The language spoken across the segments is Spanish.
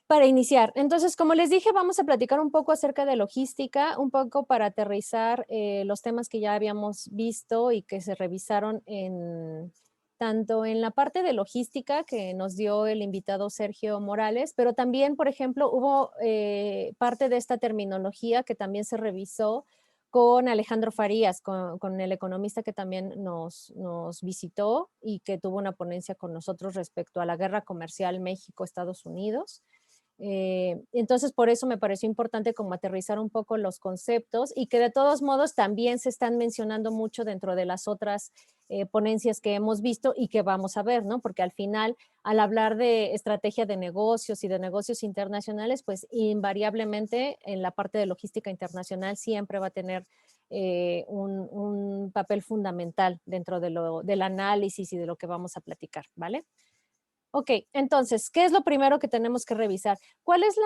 Para iniciar, entonces, como les dije, vamos a platicar un poco acerca de logística, un poco para aterrizar los temas que ya habíamos visto y que se revisaron en tanto en la parte de logística que nos dio el invitado Sergio Morales, pero también, por ejemplo, hubo parte de esta terminología que también se revisó con Alejandro Farías, con el economista que también nos visitó y que tuvo una ponencia con nosotros respecto a la guerra comercial México-Estados Unidos. Entonces, por eso me pareció importante como aterrizar un poco los conceptos y que de todos modos también se están mencionando mucho dentro de las otras ponencias que hemos visto y que vamos a ver, ¿no? Porque al final, al hablar de estrategia de negocios y de negocios internacionales, pues invariablemente en la parte de logística internacional siempre va a tener un papel fundamental dentro del análisis y de lo que vamos a platicar, ¿vale? Ok, entonces, ¿qué es lo primero que tenemos que revisar? ¿Cuál es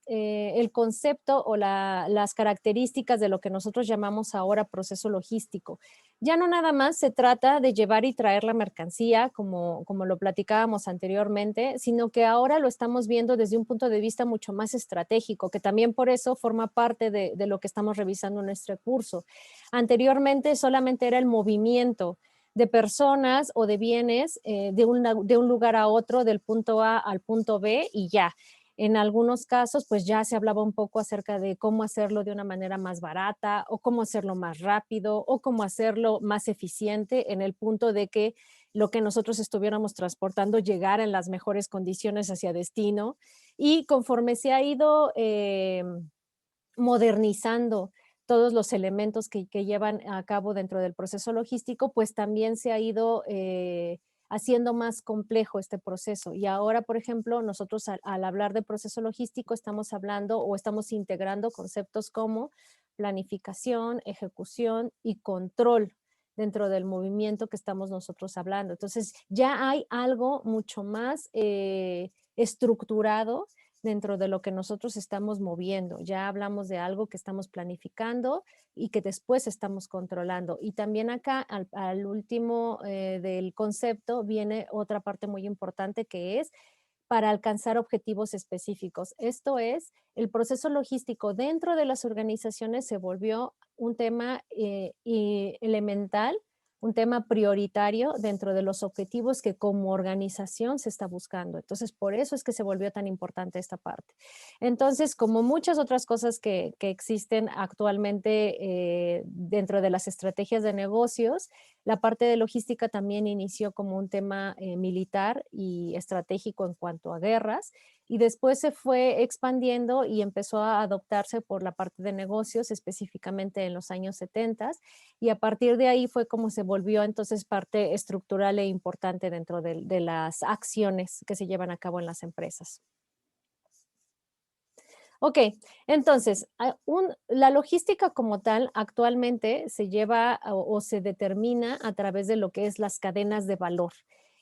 el concepto o las características de lo que nosotros llamamos ahora proceso logístico? Ya no nada más se trata de llevar y traer la mercancía, como lo platicábamos anteriormente, sino que ahora lo estamos viendo desde un punto de vista mucho más estratégico, que también por eso forma parte de lo que estamos revisando en nuestro curso. Anteriormente solamente era el movimiento de personas o de bienes de un lugar a otro, del punto A al punto B y ya. En algunos casos, pues ya se hablaba un poco acerca de cómo hacerlo de una manera más barata o cómo hacerlo más rápido o cómo hacerlo más eficiente en el punto de que lo que nosotros estuviéramos transportando llegara en las mejores condiciones hacia destino. Y conforme se ha ido modernizando todos los elementos que llevan a cabo dentro del proceso logístico, pues también se ha ido haciendo más complejo este proceso. Y ahora, por ejemplo, nosotros al hablar de proceso logístico estamos hablando o estamos integrando conceptos como planificación, ejecución y control dentro del movimiento que estamos nosotros hablando. Entonces, ya hay algo mucho más estructurado dentro de lo que nosotros estamos moviendo. Ya hablamos de algo que estamos planificando y que después estamos controlando. Y también acá, al último del concepto, viene otra parte muy importante que es para alcanzar objetivos específicos. Esto es, el proceso logístico dentro de las organizaciones se volvió un tema elemental, un tema prioritario dentro de los objetivos que como organización se está buscando. Entonces, por eso es que se volvió tan importante esta parte. Entonces, como muchas otras cosas que existen actualmente dentro de las estrategias de negocios, la parte de logística también inició como un tema militar y estratégico en cuanto a guerras y después se fue expandiendo y empezó a adoptarse por la parte de negocios, específicamente en los años 70 y a partir de ahí fue como se volvió entonces parte estructural e importante dentro de las acciones que se llevan a cabo en las empresas. Ok, entonces, la logística como tal actualmente se lleva o se determina a través de lo que es las cadenas de valor.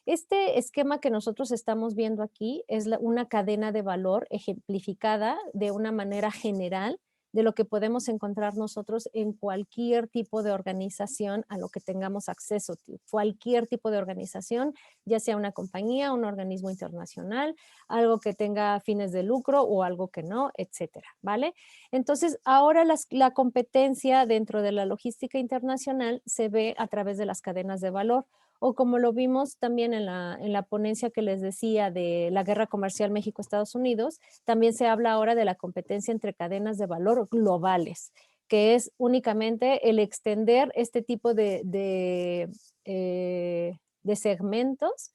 Este esquema que nosotros estamos viendo aquí es una cadena de valor ejemplificada de una manera general de lo que podemos encontrar nosotros en cualquier tipo de organización a lo que tengamos acceso, cualquier tipo de organización, ya sea una compañía, un organismo internacional, algo que tenga fines de lucro o algo que no, etcétera, ¿vale? Entonces, ahora la competencia dentro de la logística internacional se ve a través de las cadenas de valor o como lo vimos también en la ponencia que les decía de la guerra comercial México-Estados Unidos, también se habla ahora de la competencia entre cadenas de valor globales, que es únicamente el extender este tipo de segmentos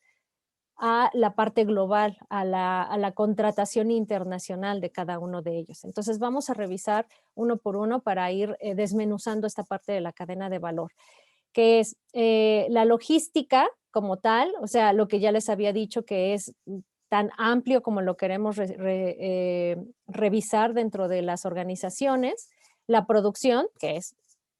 a la parte global, a la contratación internacional de cada uno de ellos. Entonces vamos a revisar uno por uno para ir desmenuzando esta parte de la cadena de valor, que es la logística como tal, o sea, lo que ya les había dicho que es tan amplio como lo queremos revisar dentro de las organizaciones, la producción, que es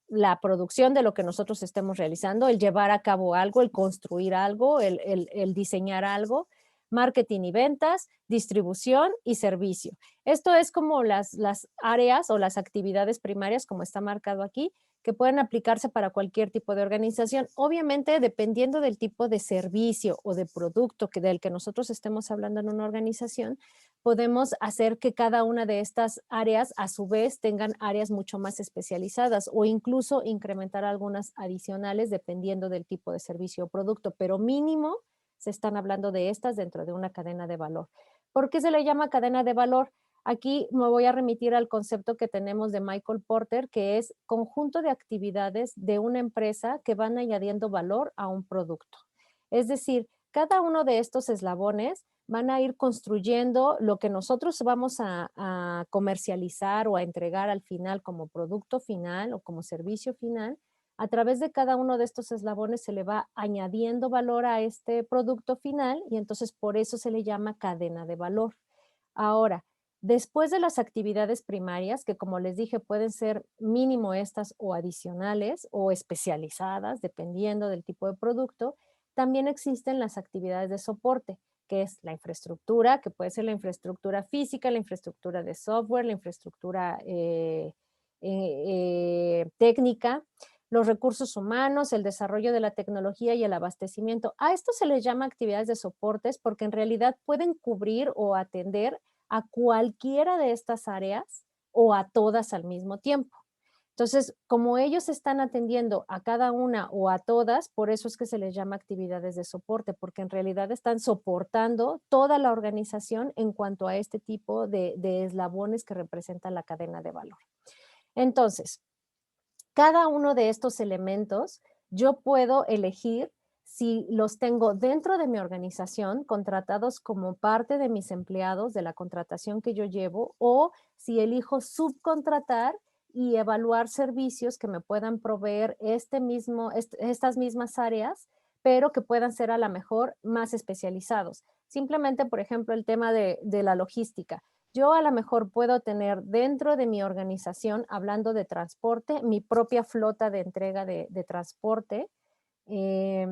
la producción de lo que nosotros estemos realizando, el llevar a cabo algo, el construir algo, el diseñar algo, marketing y ventas, distribución y servicio. Esto es como las áreas o las actividades primarias, como está marcado aquí, que pueden aplicarse para cualquier tipo de organización. Obviamente, dependiendo del tipo de servicio o de producto del que nosotros estemos hablando en una organización, podemos hacer que cada una de estas áreas a su vez tengan áreas mucho más especializadas o incluso incrementar algunas adicionales dependiendo del tipo de servicio o producto, pero mínimo se están hablando de estas dentro de una cadena de valor. ¿Por qué se le llama cadena de valor? Aquí me voy a remitir al concepto que tenemos de Michael Porter, que es conjunto de actividades de una empresa que van añadiendo valor a un producto. Es decir, cada uno de estos eslabones van a ir construyendo lo que nosotros vamos a comercializar o a entregar al final como producto final o como servicio final. A través de cada uno de estos eslabones se le va añadiendo valor a este producto final y entonces por eso se le llama cadena de valor. Ahora, después de las actividades primarias, que como les dije pueden ser mínimo estas o adicionales o especializadas, dependiendo del tipo de producto, también existen las actividades de soporte, que es la infraestructura, que puede ser la infraestructura física, la infraestructura de software, la infraestructura técnica, los recursos humanos, el desarrollo de la tecnología y el abastecimiento. A esto se les llama actividades de soportes porque en realidad pueden cubrir o atender a cualquiera de estas áreas o a todas al mismo tiempo. Entonces, como ellos están atendiendo a cada una o a todas, por eso es que se les llama actividades de soporte, porque en realidad están soportando toda la organización en cuanto a este tipo de eslabones que representan la cadena de valor. Entonces, cada uno de estos elementos yo puedo elegir si los tengo dentro de mi organización, contratados como parte de mis empleados, de la contratación que yo llevo, o si elijo subcontratar y evaluar servicios que me puedan proveer estas mismas áreas, pero que puedan ser a la mejor más especializados. Simplemente, por ejemplo, el tema de la logística. Yo a lo mejor puedo tener dentro de mi organización, hablando de transporte, mi propia flota de entrega de transporte, eh,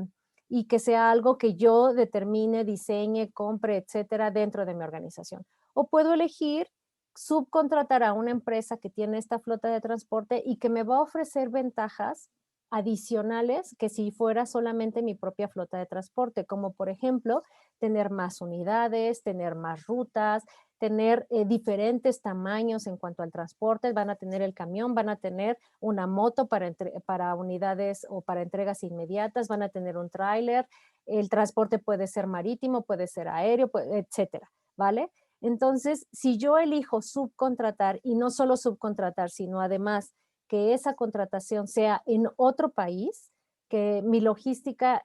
y que sea algo que yo determine, diseñe, compre, etcétera, dentro de mi organización. O puedo elegir subcontratar a una empresa que tiene esta flota de transporte y que me va a ofrecer ventajas adicionales que si fuera solamente mi propia flota de transporte, como por ejemplo tener más unidades, tener más rutas, tener diferentes tamaños en cuanto al transporte, van a tener el camión, van a tener una moto para unidades o para entregas inmediatas, van a tener un tráiler, el transporte puede ser marítimo, puede ser aéreo, etcétera, ¿vale? Entonces, si yo elijo subcontratar y no solo subcontratar, sino además que esa contratación sea en otro país, que mi logística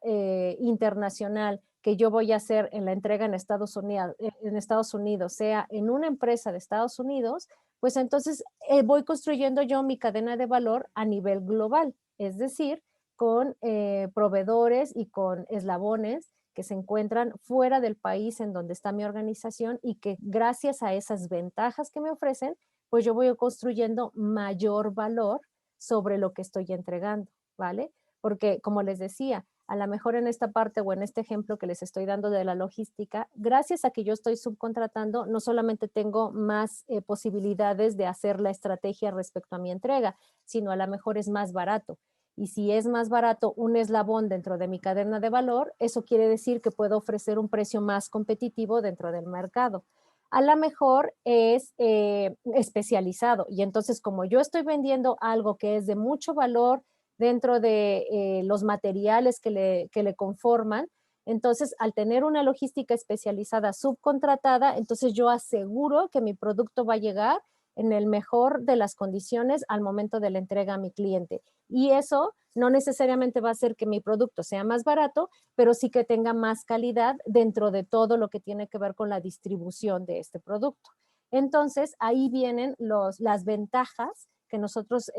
internacional que yo voy a hacer en la entrega en Estados Unidos sea en una empresa de Estados Unidos, pues entonces voy construyendo yo mi cadena de valor a nivel global, es decir, con proveedores y con eslabones que se encuentran fuera del país en donde está mi organización y que gracias a esas ventajas que me ofrecen, pues yo voy construyendo mayor valor sobre lo que estoy entregando, ¿vale? Porque como les decía, a lo mejor en esta parte o en este ejemplo que les estoy dando de la logística, gracias a que yo estoy subcontratando, no solamente tengo más posibilidades de hacer la estrategia respecto a mi entrega, sino a lo mejor es más barato. Y si es más barato un eslabón dentro de mi cadena de valor, eso quiere decir que puedo ofrecer un precio más competitivo dentro del mercado. A lo mejor es especializado y entonces como yo estoy vendiendo algo que es de mucho valor dentro de los materiales que le conforman, entonces al tener una logística especializada subcontratada, entonces yo aseguro que mi producto va a llegar en el mejor de las condiciones al momento de la entrega a mi cliente. Y eso no necesariamente va a hacer que mi producto sea más barato, pero sí que tenga más calidad dentro de todo lo que tiene que ver con la distribución de este producto. Entonces, ahí vienen las ventajas que nosotros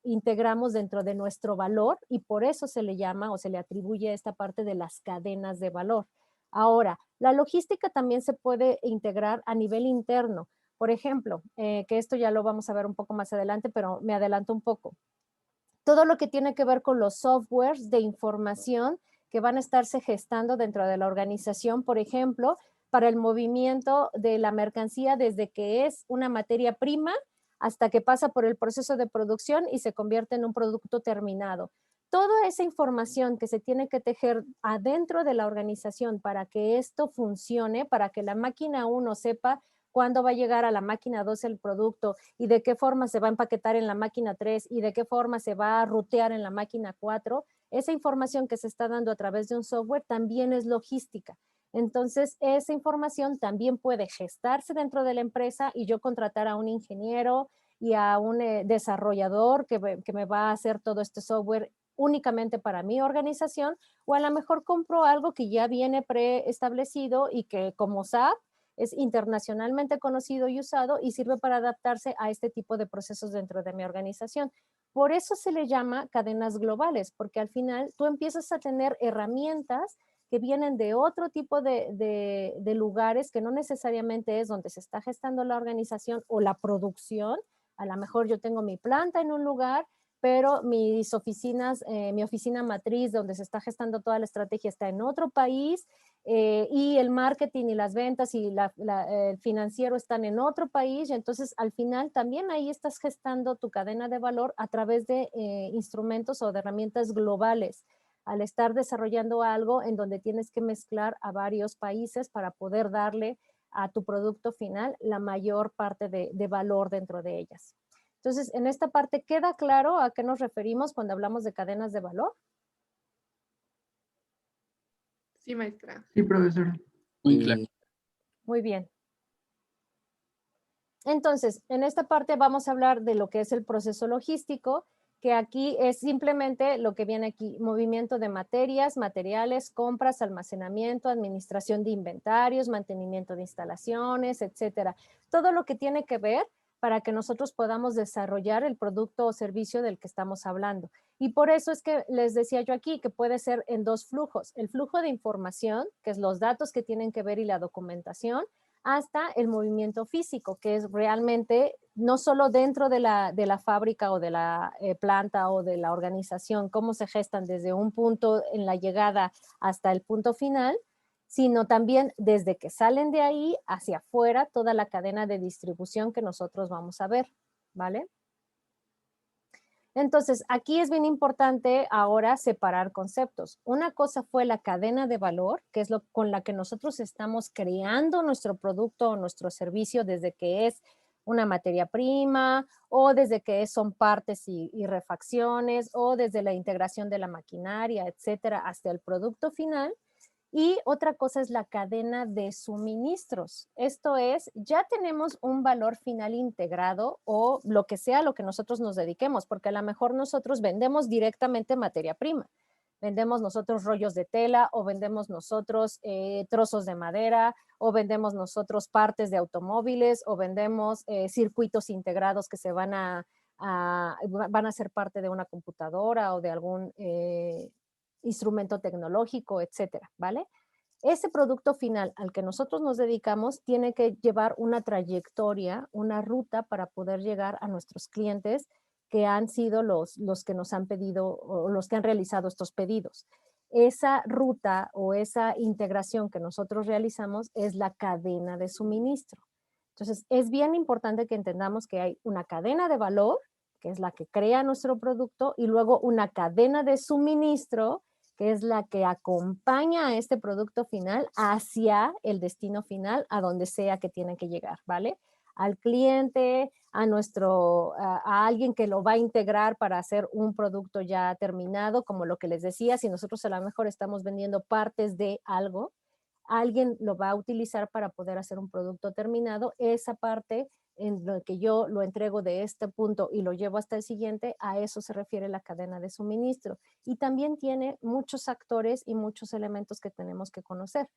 integramos dentro de nuestro valor y por eso se le llama o se le atribuye esta parte de las cadenas de valor. Ahora, la logística también se puede integrar a nivel interno. Por ejemplo, que esto ya lo vamos a ver un poco más adelante, pero me adelanto un poco. Todo lo que tiene que ver con los softwares de información que van a estarse gestando dentro de la organización, por ejemplo, para el movimiento de la mercancía desde que es una materia prima hasta que pasa por el proceso de producción y se convierte en un producto terminado. Toda esa información que se tiene que tejer adentro de la organización para que esto funcione, para que la máquina 1 sepa cuándo va a llegar a la máquina 2 el producto y de qué forma se va a empaquetar en la máquina 3 y de qué forma se va a rutear en la máquina 4, esa información que se está dando a través de un software también es logística. Entonces, esa información también puede gestarse dentro de la empresa y yo contratar a un ingeniero y a un desarrollador que me va a hacer todo este software únicamente para mi organización, o a lo mejor compro algo que ya viene preestablecido y que como SAP es internacionalmente conocido y usado y sirve para adaptarse a este tipo de procesos dentro de mi organización. Por eso se le llama cadenas globales, porque al final tú empiezas a tener herramientas que vienen de otro tipo de lugares que no necesariamente es donde se está gestando la organización o la producción. A lo mejor yo tengo mi planta en un lugar, pero mis oficinas, mi oficina matriz donde se está gestando toda la estrategia está en otro país y el marketing y las ventas y el financiero están en otro país. Y entonces, al final, también ahí estás gestando tu cadena de valor a través de instrumentos o de herramientas globales, al estar desarrollando algo en donde tienes que mezclar a varios países para poder darle a tu producto final la mayor parte de valor dentro de ellas. Entonces, en esta parte, ¿queda claro a qué nos referimos cuando hablamos de cadenas de valor? Sí, maestra. Sí, profesora. Muy claro. Muy bien. Entonces, en esta parte vamos a hablar de lo que es el proceso logístico, que aquí es simplemente lo que viene aquí, movimiento de materias, materiales, compras, almacenamiento, administración de inventarios, mantenimiento de instalaciones, etcétera. Todo lo que tiene que ver para que nosotros podamos desarrollar el producto o servicio del que estamos hablando. Y por eso es que les decía yo aquí que puede ser en dos flujos. El flujo de información, que es los datos que tienen que ver y la documentación, hasta el movimiento físico, que es realmente no solo dentro de la fábrica o de la planta o de la organización, cómo se gestan desde un punto en la llegada hasta el punto final, sino también desde que salen de ahí hacia afuera toda la cadena de distribución que nosotros vamos a ver, ¿vale? Entonces, aquí es bien importante ahora separar conceptos. Una cosa fue la cadena de valor, que es lo con la que nosotros estamos creando nuestro producto o nuestro servicio desde que es una materia prima o desde que son partes y refacciones o desde la integración de la maquinaria, etcétera, hasta el producto final. Y otra cosa es la cadena de suministros. Esto es, ya tenemos un valor final integrado o lo que sea a lo que nosotros nos dediquemos, porque a lo mejor nosotros vendemos directamente materia prima. Vendemos nosotros rollos de tela o vendemos nosotros trozos de madera o vendemos nosotros partes de automóviles o vendemos circuitos integrados que se van a ser parte de una computadora o de algún instrumento tecnológico, etcétera, ¿vale? Ese producto final al que nosotros nos dedicamos tiene que llevar una trayectoria, una ruta para poder llegar a nuestros clientes que han sido los que nos han pedido o los que han realizado estos pedidos. Esa ruta o esa integración que nosotros realizamos es la cadena de suministro. Entonces, es bien importante que entendamos que hay una cadena de valor, que es la que crea nuestro producto, y luego una cadena de suministro, que es la que acompaña a este producto final hacia el destino final, a donde sea que tiene que llegar, ¿vale? Al cliente, a alguien que lo va a integrar para hacer un producto ya terminado, como lo que les decía, si nosotros a lo mejor estamos vendiendo partes de algo, alguien lo va a utilizar para poder hacer un producto terminado, esa parte en lo que yo lo entrego de este punto y lo llevo hasta el siguiente, a eso se refiere la cadena de suministro. Y también tiene muchos actores y muchos elementos que tenemos que conocer.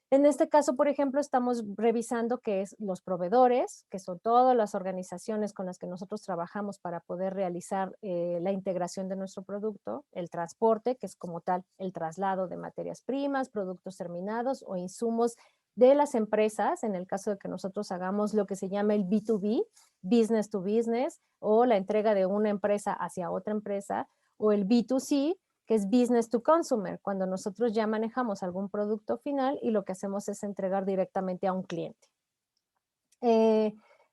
En este caso, por ejemplo, estamos revisando qué es los proveedores, que son todas las organizaciones con las que nosotros trabajamos para poder realizar la integración de nuestro producto, el transporte, que es como tal el traslado de materias primas, productos terminados o insumos de las empresas, en el caso de que nosotros hagamos lo que se llama el B2B, business to business, o la entrega de una empresa hacia otra empresa, o el B2C, que es business to consumer, cuando nosotros ya manejamos algún producto final y lo que hacemos es entregar directamente a un cliente.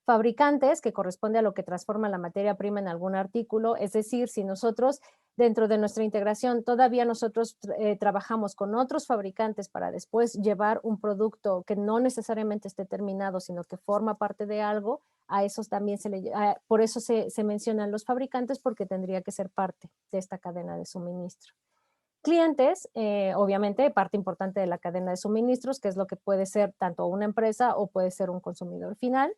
Fabricantes, que corresponde a lo que transforma la materia prima en algún artículo, es decir, si nosotros dentro de nuestra integración todavía nosotros trabajamos con otros fabricantes para después llevar un producto que no necesariamente esté terminado, sino que forma parte de algo, a esos también por eso se mencionan los fabricantes, porque tendría que ser parte de esta cadena de suministro. Clientes, obviamente, parte importante de la cadena de suministros, que es lo que puede ser tanto una empresa o puede ser un consumidor final.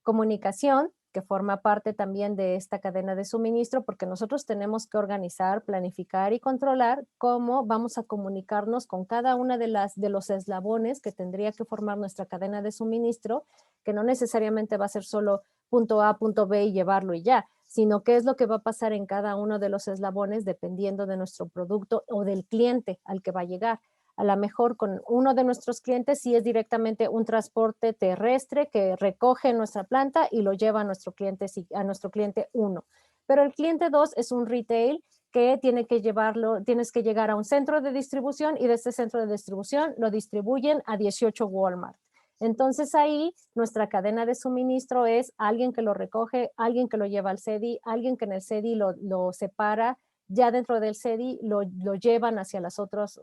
Comunicación, que forma parte también de esta cadena de suministro, porque nosotros tenemos que organizar, planificar y controlar cómo vamos a comunicarnos con cada una de los eslabones que tendría que formar nuestra cadena de suministro, que no necesariamente va a ser solo punto A, punto B y llevarlo y ya, sino qué es lo que va a pasar en cada uno de los eslabones dependiendo de nuestro producto o del cliente al que va a llegar. A lo mejor con uno de nuestros clientes sí es directamente un transporte terrestre que recoge en nuestra planta y lo lleva a nuestro cliente 1. Pero el cliente 2 es un retail que tienes que llegar a un centro de distribución y de este centro de distribución lo distribuyen a 18 Walmart. Entonces ahí nuestra cadena de suministro es alguien que lo recoge, alguien que lo lleva al CEDI, alguien que en el CEDI lo separa, ya dentro del CEDI lo llevan hacia las otras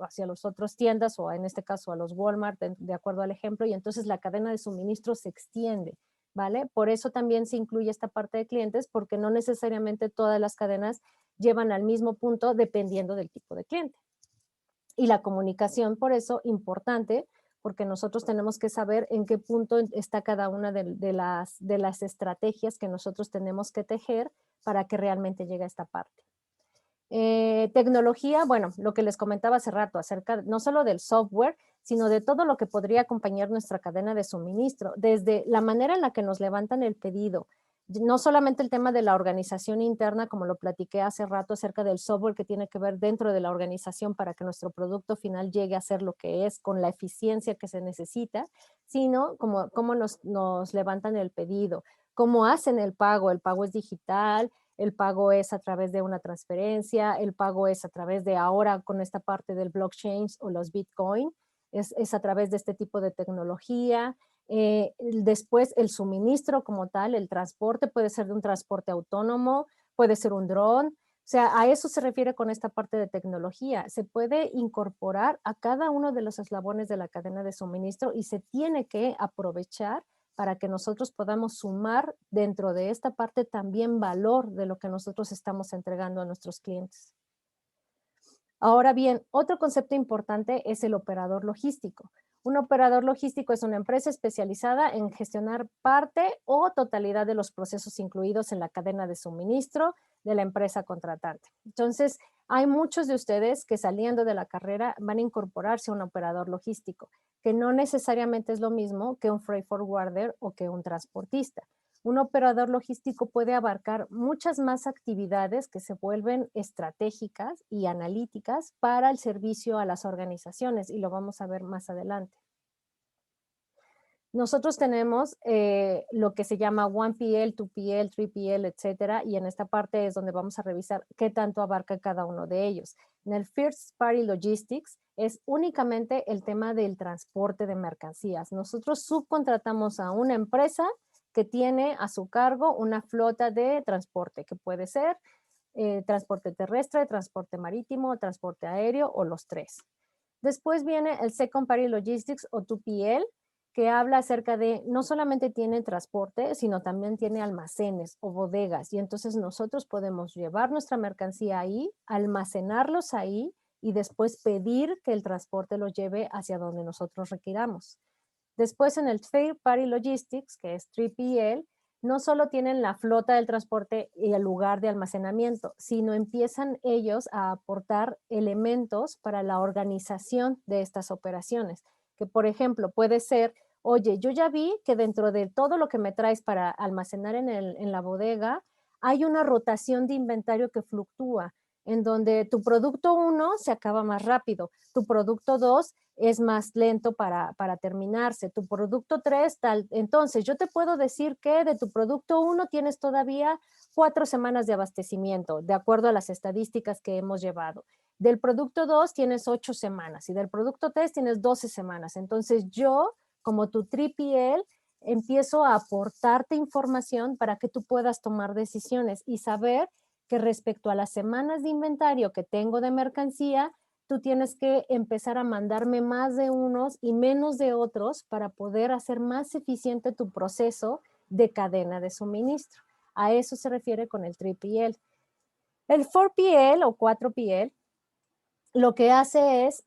tiendas o en este caso a los Walmart, de acuerdo al ejemplo, y entonces la cadena de suministro se extiende, ¿vale? Por eso también se incluye esta parte de clientes, porque no necesariamente todas las cadenas llevan al mismo punto dependiendo del tipo de cliente. Y la comunicación, por eso, importante, porque nosotros tenemos que saber en qué punto está cada una de las estrategias que nosotros tenemos que tejer para que realmente llegue a esta parte. Tecnología, bueno, lo que les comentaba hace rato acerca no solo del software, sino de todo lo que podría acompañar nuestra cadena de suministro, desde la manera en la que nos levantan el pedido, no solamente el tema de la organización interna, como lo platiqué hace rato acerca del software que tiene que ver dentro de la organización para que nuestro producto final llegue a ser lo que es con la eficiencia que se necesita, sino cómo nos levantan el pedido, cómo hacen el pago es digital, el pago es a través de una transferencia, el pago es a través de ahora con esta parte del blockchain o los Bitcoin, es a través de este tipo de tecnología. Después el suministro como tal, el transporte puede ser de un transporte autónomo, puede ser un dron, o sea, a eso se refiere con esta parte de tecnología. Se puede incorporar a cada uno de los eslabones de la cadena de suministro y se tiene que aprovechar para que nosotros podamos sumar dentro de esta parte también valor de lo que nosotros estamos entregando a nuestros clientes. Ahora bien, otro concepto importante es el operador logístico. Un operador logístico es una empresa especializada en gestionar parte o totalidad de los procesos incluidos en la cadena de suministro de la empresa contratante. Entonces, hay muchos de ustedes que saliendo de la carrera van a incorporarse a un operador logístico, que no necesariamente es lo mismo que un freight forwarder o que un transportista. Un operador logístico puede abarcar muchas más actividades que se vuelven estratégicas y analíticas para el servicio a las organizaciones, y lo vamos a ver más adelante. Nosotros tenemos lo que se llama 1PL, 2PL, 3PL, etcétera, y en esta parte es donde vamos a revisar qué tanto abarca cada uno de ellos. En el First Party Logistics es únicamente el tema del transporte de mercancías. Nosotros subcontratamos a una empresa que tiene a su cargo una flota de transporte, que puede ser transporte terrestre, transporte marítimo, transporte aéreo o los tres. Después viene el Second Party Logistics o 2PL, que habla acerca de no solamente tiene transporte, sino también tiene almacenes o bodegas. Y entonces nosotros podemos llevar nuestra mercancía ahí, almacenarlos ahí y después pedir que el transporte los lleve hacia donde nosotros requiramos. Después en el Third Party Logistics, que es 3PL, no solo tienen la flota del transporte y el lugar de almacenamiento, sino empiezan ellos a aportar elementos para la organización de estas operaciones, que por ejemplo puede ser, oye, yo ya vi que dentro de todo lo que me traes para almacenar en la bodega, hay una rotación de inventario que fluctúa, en donde tu producto 1 se acaba más rápido, tu producto 2 es más lento para terminarse, tu producto 3 tal. Entonces, yo te puedo decir que de tu producto 1 tienes todavía 4 semanas de abastecimiento, de acuerdo a las estadísticas que hemos llevado. Del producto 2 tienes 8 semanas y del producto 3 tienes 12 semanas. Entonces, yo, como tu 3PL, empiezo a aportarte información para que tú puedas tomar decisiones y saber que respecto a las semanas de inventario que tengo de mercancía, tú tienes que empezar a mandarme más de unos y menos de otros para poder hacer más eficiente tu proceso de cadena de suministro. A eso se refiere con el 3PL. El 4PL o 4PL lo que hace es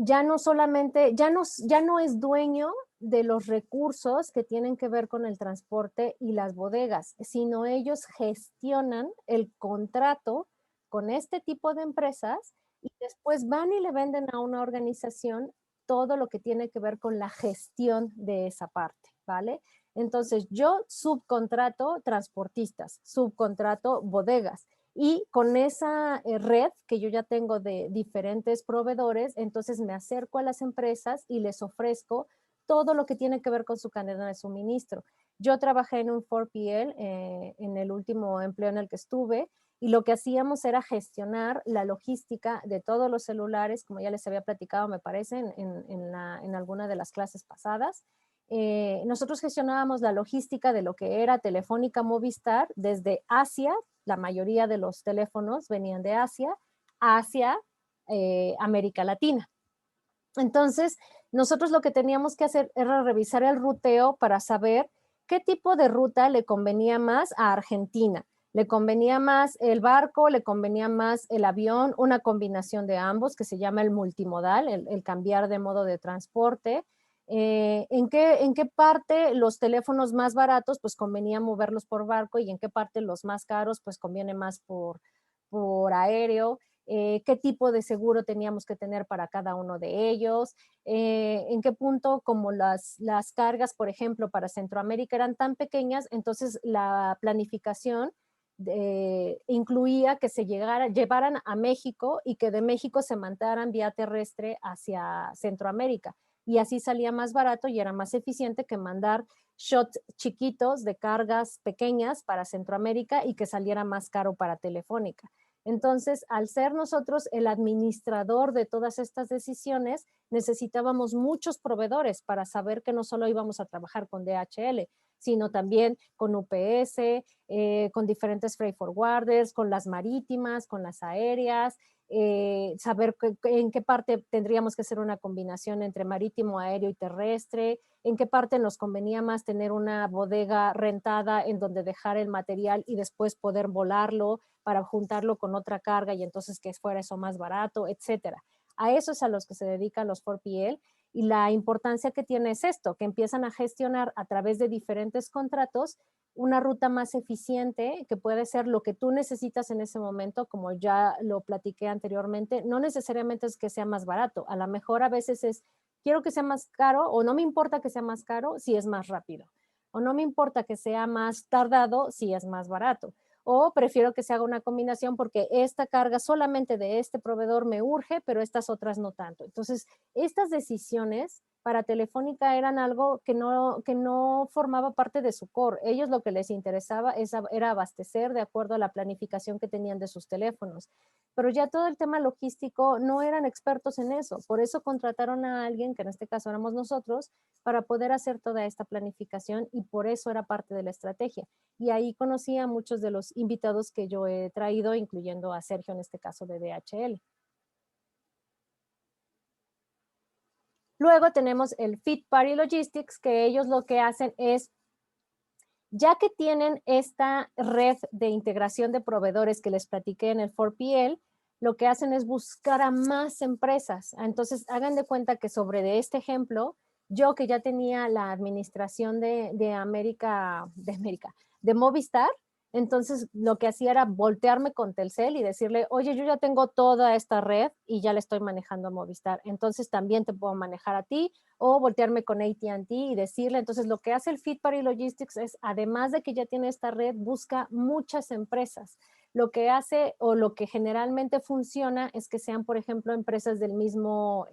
ya no solamente, ya no es dueño de los recursos que tienen que ver con el transporte y las bodegas, sino ellos gestionan el contrato con este tipo de empresas y después van y le venden a una organización todo lo que tiene que ver con la gestión de esa parte, ¿vale? Entonces yo subcontrato transportistas, subcontrato bodegas, y con esa red que yo ya tengo de diferentes proveedores, entonces me acerco a las empresas y les ofrezco todo lo que tiene que ver con su cadena de suministro. Yo trabajé en un 4PL en el último empleo en el que estuve y lo que hacíamos era gestionar la logística de todos los celulares, como ya les había platicado, me parece, en alguna de las clases pasadas. Nosotros gestionábamos la logística de lo que era Telefónica Movistar desde Asia, la mayoría de los teléfonos venían de Asia, hacia América Latina. Entonces, nosotros lo que teníamos que hacer era revisar el ruteo para saber qué tipo de ruta le convenía más a Argentina. ¿Le convenía más el barco? ¿Le convenía más el avión? Una combinación de ambos que se llama el multimodal, el cambiar de modo de transporte. ¿En qué parte los teléfonos más baratos pues convenía moverlos por barco y en qué parte los más caros pues conviene más por aéreo? Qué tipo de seguro teníamos que tener para cada uno de ellos, en qué punto, como las cargas, por ejemplo, para Centroamérica eran tan pequeñas, entonces la planificación incluía que llevaran a México y que de México se mandaran vía terrestre hacia Centroamérica. Y así salía más barato y era más eficiente que mandar shots chiquitos de cargas pequeñas para Centroamérica y que saliera más caro para Telefónica. Entonces, al ser nosotros el administrador de todas estas decisiones, necesitábamos muchos proveedores para saber que no solo íbamos a trabajar con DHL, sino también con UPS, con diferentes freight forwarders, con las marítimas, con las aéreas, saber en qué parte tendríamos que hacer una combinación entre marítimo, aéreo y terrestre, en qué parte nos convenía más tener una bodega rentada en donde dejar el material y después poder volarlo para juntarlo con otra carga y entonces que fuera eso más barato, etcétera. A eso es a los que se dedican los 4PL y la importancia que tiene es esto, que empiezan a gestionar a través de diferentes contratos una ruta más eficiente, que puede ser lo que tú necesitas en ese momento, como ya lo platiqué anteriormente, no necesariamente es que sea más barato, a lo mejor a veces es, quiero que sea más caro o no me importa que sea más caro si es más rápido, o no me importa que sea más tardado si es más barato, o prefiero que se haga una combinación porque esta carga solamente de este proveedor me urge, pero estas otras no tanto. Entonces, estas decisiones para Telefónica eran algo que no formaba parte de su core. Ellos lo que les interesaba era abastecer de acuerdo a la planificación que tenían de sus teléfonos. Pero ya todo el tema logístico no eran expertos en eso. Por eso contrataron a alguien, que en este caso éramos nosotros, para poder hacer toda esta planificación y por eso era parte de la estrategia. Y ahí conocí a muchos de los invitados que yo he traído, incluyendo a Sergio en este caso de DHL. Luego tenemos el Fit Party Logistics, que ellos lo que hacen es, ya que tienen esta red de integración de proveedores que les platiqué en el 4PL, lo que hacen es buscar a más empresas. Entonces, hagan de cuenta que sobre de este ejemplo, yo que ya tenía la administración de Movistar, entonces lo que hacía era voltearme con Telcel y decirle, oye, yo ya tengo toda esta red y ya le estoy manejando a Movistar, entonces también te puedo manejar a ti, o voltearme con AT&T y decirle, entonces lo que hace el Fit Party Logistics es, además de que ya tiene esta red, busca muchas empresas. Lo que hace o lo que generalmente funciona es que sean, por ejemplo, empresas del mismo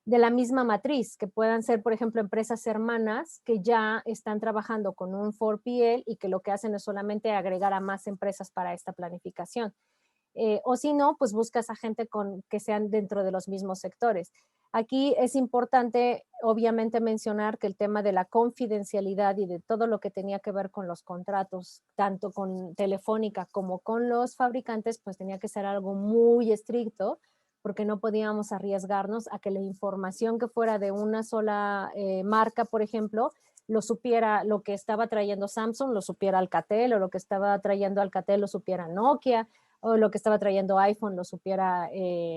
de la misma matriz, que puedan ser, por ejemplo, empresas hermanas que ya están trabajando con un 4PL y que lo que hacen es solamente agregar a más empresas para esta planificación. O si no, pues buscas a gente que sean dentro de los mismos sectores. Aquí es importante, obviamente, mencionar que el tema de la confidencialidad y de todo lo que tenía que ver con los contratos, tanto con Telefónica como con los fabricantes, pues tenía que ser algo muy estricto, porque no podíamos arriesgarnos a que la información que fuera de una sola marca, por ejemplo, lo supiera, lo que estaba trayendo Samsung, lo supiera Alcatel, o lo que estaba trayendo Alcatel lo supiera Nokia, o lo que estaba trayendo iPhone lo supiera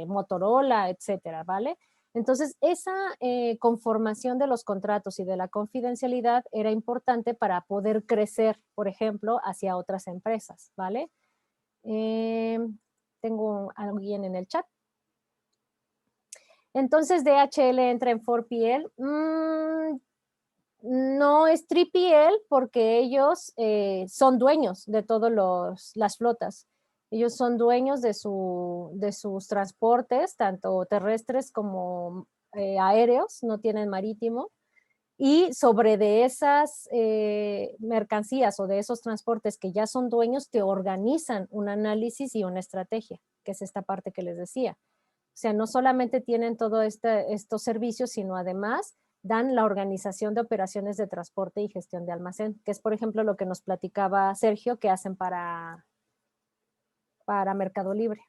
Motorola, etcétera, ¿vale? Entonces, esa conformación de los contratos y de la confidencialidad era importante para poder crecer, por ejemplo, hacia otras empresas, ¿vale? Eh, tengo a alguien en el chat. Entonces, DHL entra en 4PL. No es 3PL porque ellos son dueños de todas las flotas. Ellos son dueños de sus transportes, tanto terrestres como aéreos, no tienen marítimo. Y sobre de esas mercancías o de esos transportes que ya son dueños, te organizan un análisis y una estrategia, que es esta parte que les decía. O sea, no solamente tienen todos estos servicios, sino además dan la organización de operaciones de transporte y gestión de almacén, que es, por ejemplo, lo que nos platicaba Sergio que hacen para Mercado Libre.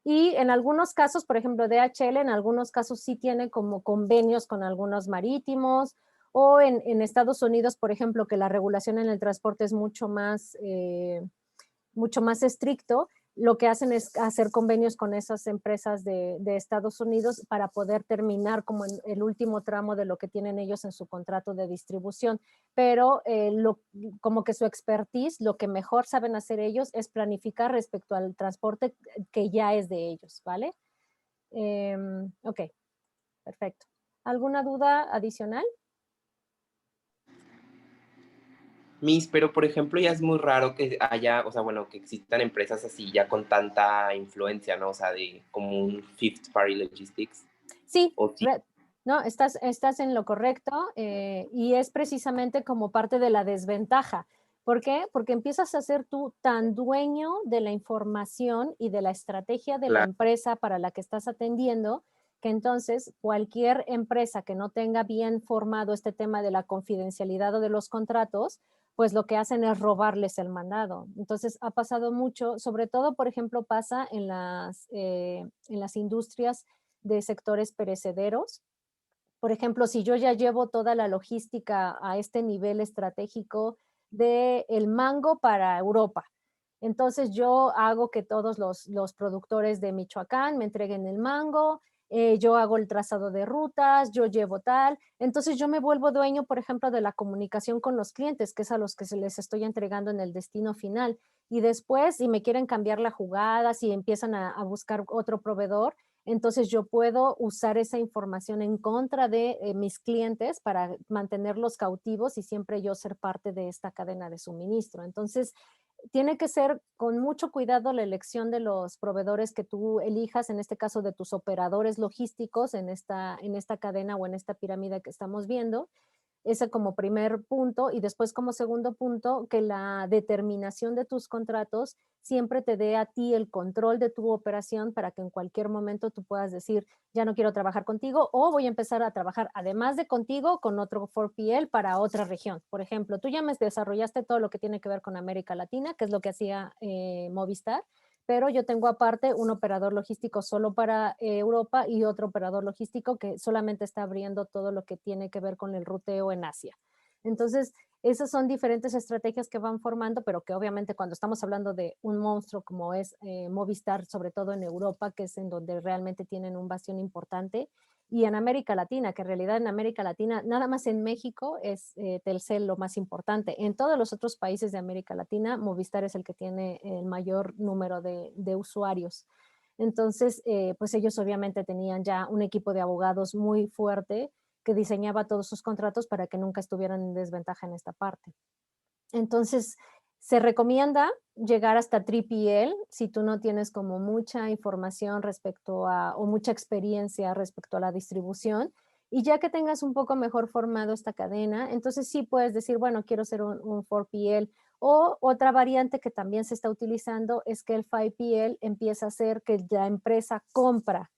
Y en algunos casos, por ejemplo, DHL, en algunos casos sí tiene como convenios con algunos marítimos, o en Estados Unidos, por ejemplo, que la regulación en el transporte es mucho más estricto, lo que hacen es hacer convenios con esas empresas de Estados Unidos para poder terminar como en el último tramo de lo que tienen ellos en su contrato de distribución. Pero como que su expertise, lo que mejor saben hacer ellos es planificar respecto al transporte que ya es de ellos, ¿vale? Ok, perfecto. ¿Alguna duda adicional? Pero por ejemplo, ya es muy raro que haya, o sea, bueno, que existan empresas así ya con tanta influencia, ¿no? O sea, de como un Fifth Party Logistics. Sí, O sí. no, estás en lo correcto y es precisamente como parte de la desventaja. ¿Por qué? Porque empiezas a ser tú tan dueño de la información y de la estrategia de la Claro. empresa para la que estás atendiendo, que entonces cualquier empresa que no tenga bien formado este tema de la confidencialidad o de los contratos, pues lo que hacen es robarles el mandado. Entonces ha pasado mucho, sobre todo, por ejemplo, pasa en las industrias de sectores perecederos. Por ejemplo, si yo ya llevo toda la logística a este nivel estratégico de el mango para Europa, entonces yo hago que todos los productores de Michoacán me entreguen el mango, yo hago el trazado de rutas, yo llevo tal, entonces yo me vuelvo dueño, por ejemplo, de la comunicación con los clientes, que es a los que se les estoy entregando en el destino final. Y después, si me quieren cambiar la jugada, si empiezan a buscar otro proveedor, entonces yo puedo usar esa información en contra de mis clientes para mantenerlos cautivos y siempre yo ser parte de esta cadena de suministro. Entonces, tiene que ser con mucho cuidado la elección de los proveedores que tú elijas, en este caso de tus operadores logísticos en esta cadena o en esta pirámide que estamos viendo. Ese como primer punto y después como segundo punto, que la determinación de tus contratos siempre te dé a ti el control de tu operación para que en cualquier momento tú puedas decir, ya no quiero trabajar contigo o voy a empezar a trabajar además de contigo con otro 4PL para otra región. Por ejemplo, tú ya me desarrollaste todo lo que tiene que ver con América Latina, que es lo que hacía Movistar, pero yo tengo aparte un operador logístico solo para Europa y otro operador logístico que solamente está abriendo todo lo que tiene que ver con el ruteo en Asia. Entonces, esas son diferentes estrategias que van formando, pero que obviamente cuando estamos hablando de un monstruo como es Movistar, sobre todo en Europa, que es en donde realmente tienen un bastión importante, y en América Latina, que en realidad en América Latina, nada más en México es Telcel lo más importante. En todos los otros países de América Latina, Movistar es el que tiene el mayor número de usuarios. Entonces, pues ellos obviamente tenían ya un equipo de abogados muy fuerte que diseñaba todos sus contratos para que nunca estuvieran en desventaja en esta parte. Entonces, se recomienda llegar hasta 3PL si tú no tienes como mucha información respecto a, o mucha experiencia respecto a la distribución. Y ya que tengas un poco mejor formado esta cadena, entonces sí puedes decir, bueno, quiero ser un 4PL. O otra variante que también se está utilizando es que el 5PL empieza a ser que la empresa compra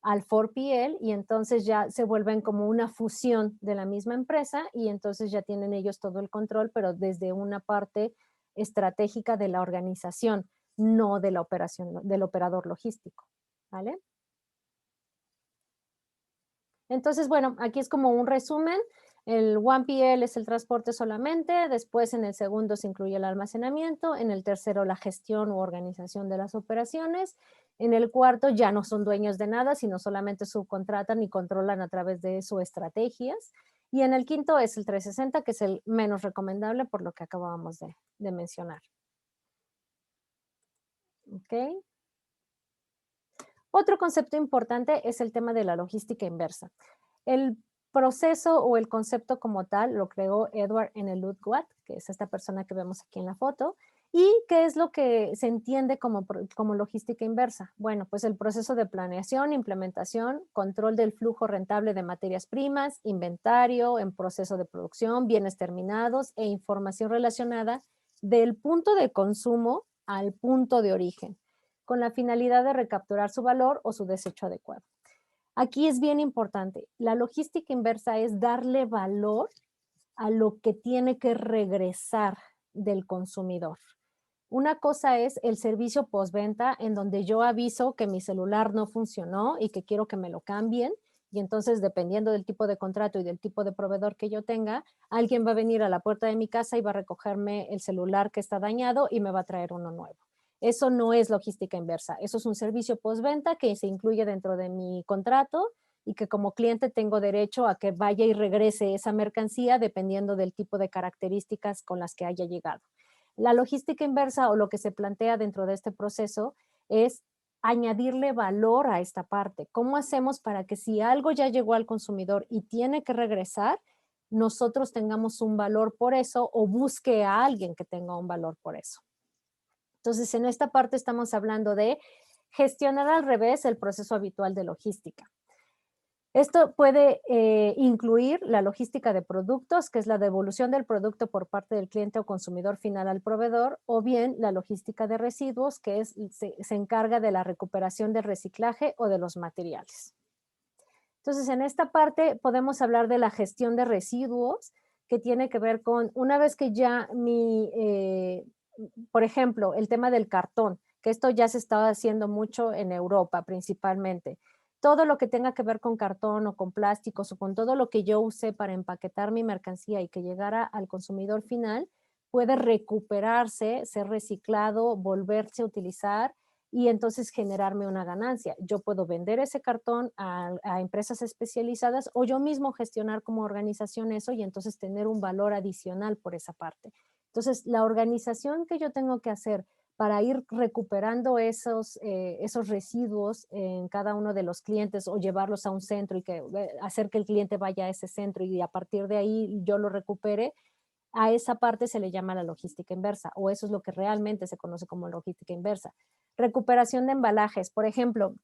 al 4PL y entonces ya se vuelven como una fusión de la misma empresa y entonces ya tienen ellos todo el control, pero desde una parte estratégica de la organización, no de la operación, del operador logístico, ¿vale? Entonces, bueno, aquí es como un resumen. El 1PL es el transporte solamente, después en el segundo se incluye el almacenamiento, en el tercero la gestión u organización de las operaciones, en el cuarto ya no son dueños de nada, sino solamente subcontratan y controlan a través de sus estrategias, y en el quinto es el 360, que es el menos recomendable por lo que acabábamos de mencionar. ¿Ok? Otro concepto importante es el tema de la logística inversa. El proceso o el concepto como tal lo creó Edward N. Ludwig, que es esta persona que vemos aquí en la foto. ¿Y qué es lo que se entiende como logística inversa? Bueno, pues el proceso de planeación, implementación, control del flujo rentable de materias primas, inventario en proceso de producción, bienes terminados e información relacionada del punto de consumo al punto de origen, con la finalidad de recapturar su valor o su desecho adecuado. Aquí es bien importante, la logística inversa es darle valor a lo que tiene que regresar del consumidor. Una cosa es el servicio postventa en donde yo aviso que mi celular no funcionó y que quiero que me lo cambien y entonces dependiendo del tipo de contrato y del tipo de proveedor que yo tenga, alguien va a venir a la puerta de mi casa y va a recogerme el celular que está dañado y me va a traer uno nuevo. Eso no es logística inversa, eso es un servicio postventa que se incluye dentro de mi contrato y que como cliente tengo derecho a que vaya y regrese esa mercancía dependiendo del tipo de características con las que haya llegado. La logística inversa o lo que se plantea dentro de este proceso es añadirle valor a esta parte. ¿Cómo hacemos para que si algo ya llegó al consumidor y tiene que regresar, nosotros tengamos un valor por eso o busque a alguien que tenga un valor por eso? Entonces, en esta parte estamos hablando de gestionar al revés el proceso habitual de logística. Esto puede incluir la logística de productos, que es la devolución del producto por parte del cliente o consumidor final al proveedor, o bien la logística de residuos, que se encarga de la recuperación del reciclaje o de los materiales. Entonces, en esta parte podemos hablar de la gestión de residuos, que tiene que ver con, una vez que ya por ejemplo, el tema del cartón, que esto ya se está haciendo mucho en Europa principalmente. Todo lo que tenga que ver con cartón o con plásticos o con todo lo que yo usé para empaquetar mi mercancía y que llegara al consumidor final, puede recuperarse, ser reciclado, volverse a utilizar y entonces generarme una ganancia. Yo puedo vender ese cartón a empresas especializadas o yo mismo gestionar como organización eso y entonces tener un valor adicional por esa parte. Entonces, la organización que yo tengo que hacer para ir recuperando esos residuos en cada uno de los clientes o llevarlos a un centro y hacer que el cliente vaya a ese centro y a partir de ahí yo lo recupere, a esa parte se le llama la logística inversa o eso es lo que realmente se conoce como logística inversa. Recuperación de embalajes, por ejemplo,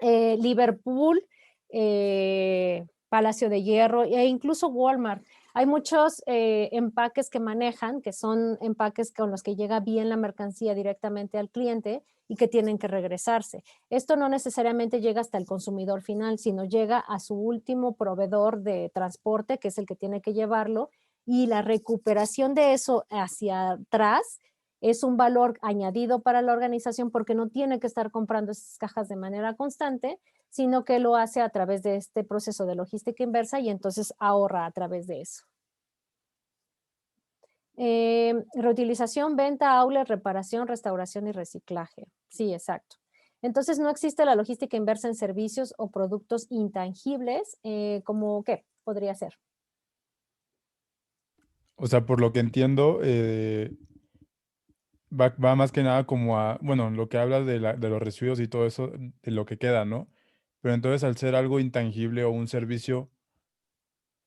Liverpool, Palacio de Hierro e incluso Walmart. Hay muchos empaques que manejan, que son empaques con los que llega bien la mercancía directamente al cliente y que tienen que regresarse. Esto no necesariamente llega hasta el consumidor final, sino llega a su último proveedor de transporte, que es el que tiene que llevarlo, y la recuperación de eso hacia atrás es un valor añadido para la organización porque no tiene que estar comprando esas cajas de manera constante, sino que lo hace a través de este proceso de logística inversa y entonces ahorra a través de eso. Reutilización, venta, outlet, reparación, restauración y reciclaje. Sí, exacto. Entonces no existe la logística inversa en servicios o productos intangibles, como ¿qué podría ser? O sea, por lo que entiendo, va más que nada como a, bueno, lo que hablas de los residuos y todo eso, de lo que queda, ¿no? Pero entonces al ser algo intangible o un servicio,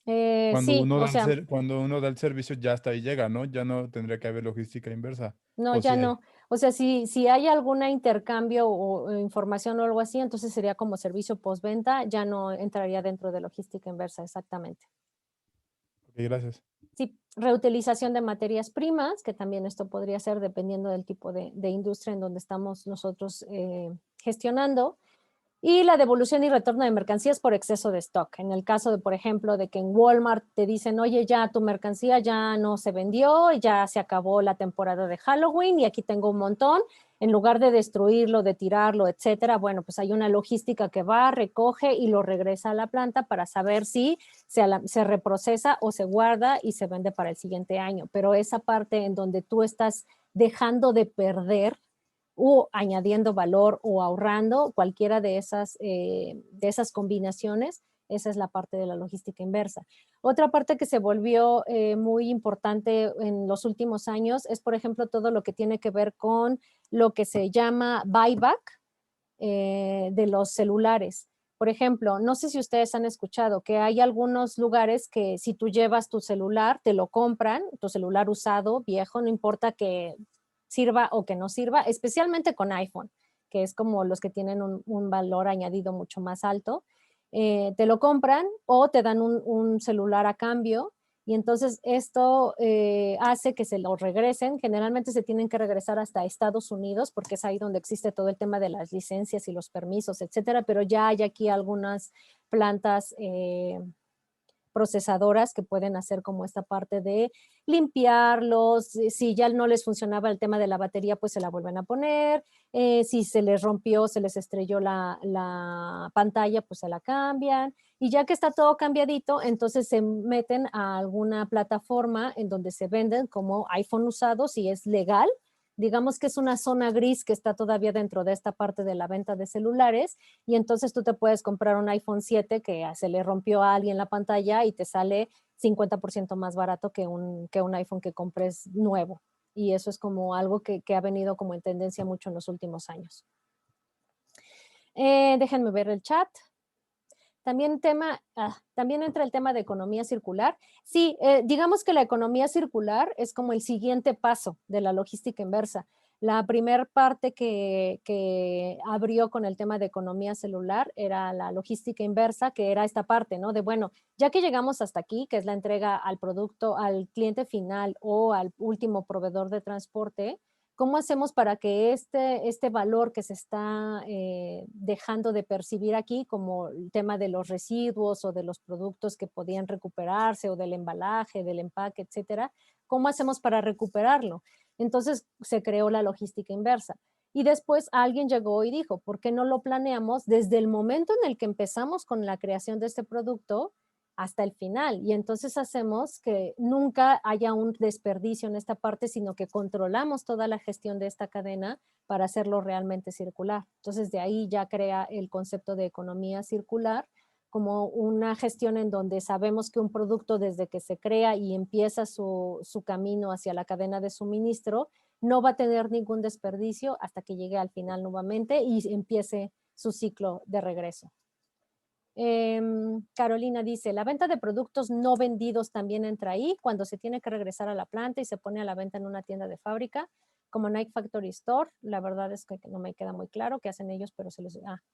Sí, o sea, cuando uno da el servicio ya hasta ahí llega, ¿no? Ya no tendría que haber logística inversa. no, O si ya hay. no. O sea, si hay algún intercambio o información o algo así, entonces sería como servicio postventa, ya no entraría dentro de logística inversa, exactamente. Ok, gracias. Sí, reutilización de materias primas, que también esto podría ser dependiendo del tipo de industria en donde estamos nosotros gestionando. Y la devolución y retorno de mercancías por exceso de stock. En el caso de, por ejemplo, de que en Walmart te dicen, oye, ya tu mercancía ya no se vendió, ya se acabó la temporada de Halloween y aquí tengo un montón. En lugar de destruirlo, de tirarlo, etcétera, bueno, pues hay una logística que va, recoge y lo regresa a la planta para saber si se reprocesa o se guarda y se vende para el siguiente año. Pero esa parte en donde tú estás dejando de perder o añadiendo valor o ahorrando, cualquiera de esas combinaciones, esa es la parte de la logística inversa. Otra parte que se volvió muy importante en los últimos años es, por ejemplo, todo lo que tiene que ver con lo que se llama buyback de los celulares. Por ejemplo, no sé si ustedes han escuchado que hay algunos lugares que si tú llevas tu celular, te lo compran, tu celular usado, viejo, no importa que sirva o que no sirva, especialmente con iPhone, que es como los que tienen un valor añadido mucho más alto. Te lo compran o te dan un celular a cambio y entonces esto hace que se lo regresen. Generalmente se tienen que regresar hasta Estados Unidos porque es ahí donde existe todo el tema de las licencias y los permisos, etcétera, pero ya hay aquí algunas plantas procesadoras que pueden hacer como esta parte de limpiarlos, si ya no les funcionaba el tema de la batería, pues se la vuelven a poner, si se les rompió, se les estrelló la pantalla, pues se la cambian, y ya que está todo cambiadito, entonces se meten a alguna plataforma en donde se venden como iPhone usados y es legal. Digamos que es una zona gris que está todavía dentro de esta parte de la venta de celulares y entonces tú te puedes comprar un iPhone 7 que se le rompió a alguien la pantalla y te sale 50% más barato que un iPhone que compres nuevo. Y eso es como algo que ha venido como en tendencia mucho en los últimos años. Déjenme ver el chat. También entra el tema de economía circular. Sí, digamos que la economía circular es como el siguiente paso de la logística inversa. La primera parte que abrió con el tema de economía celular era la logística inversa, que era esta parte, ¿no? De, bueno, ya que llegamos hasta aquí, que es la entrega al producto, al cliente final o al último proveedor de transporte, ¿cómo hacemos para que este valor que se está dejando de percibir aquí, como el tema de los residuos o de los productos que podían recuperarse o del embalaje, del empaque, etcétera, cómo hacemos para recuperarlo? Entonces se creó la logística inversa. Y después alguien llegó y dijo, ¿por qué no lo planeamos desde el momento en el que empezamos con la creación de este producto hasta el final? Y entonces hacemos que nunca haya un desperdicio en esta parte, sino que controlamos toda la gestión de esta cadena para hacerlo realmente circular. Entonces de ahí ya crea el concepto de economía circular como una gestión en donde sabemos que un producto desde que se crea y empieza su camino hacia la cadena de suministro no va a tener ningún desperdicio hasta que llegue al final nuevamente y empiece su ciclo de regreso. Carolina dice, la venta de productos no vendidos también entra ahí cuando se tiene que regresar a la planta y se pone a la venta en una tienda de fábrica como Nike Factory Store. La verdad es que no me queda muy claro qué hacen ellos, pero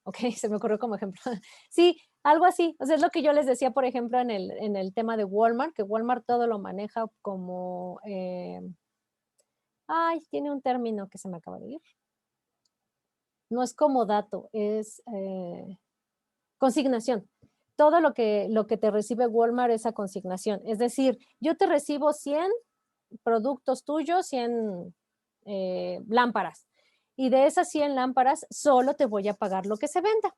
ok, se me ocurrió como ejemplo. Sí, algo así. O sea, es lo que yo les decía, por ejemplo, en el tema de Walmart, que Walmart todo lo maneja como, tiene un término que se me acaba de ir. No es como dato, es consignación. Todo lo que te recibe Walmart es a consignación. Es decir, yo te recibo 100 productos tuyos, 100 lámparas. Y de esas 100 lámparas, solo te voy a pagar lo que se venda.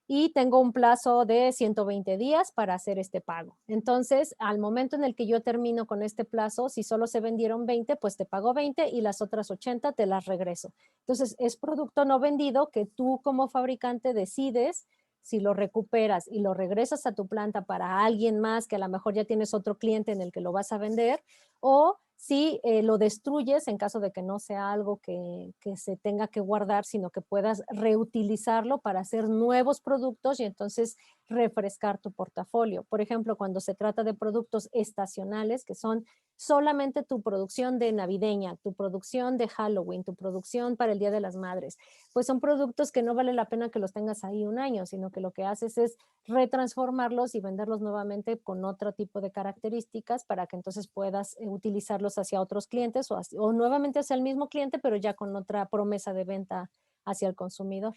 Y tengo un plazo de 120 días para hacer este pago. Entonces, al momento en el que yo termino con este plazo, si solo se vendieron 20, pues te pago 20 y las otras 80 te las regreso. Entonces, es producto no vendido que tú como fabricante decides si lo recuperas y lo regresas a tu planta para alguien más, que a lo mejor ya tienes otro cliente en el que lo vas a vender, o si lo destruyes en caso de que no sea algo que se tenga que guardar, sino que puedas reutilizarlo para hacer nuevos productos y entonces refrescar tu portafolio. Por ejemplo, cuando se trata de productos estacionales, que son solamente tu producción de navideña, tu producción de Halloween, tu producción para el Día de las Madres, pues son productos que no vale la pena que los tengas ahí un año, sino que lo que haces es retransformarlos y venderlos nuevamente con otro tipo de características para que entonces puedas utilizarlos hacia otros clientes o nuevamente hacia el mismo cliente, pero ya con otra promesa de venta hacia el consumidor.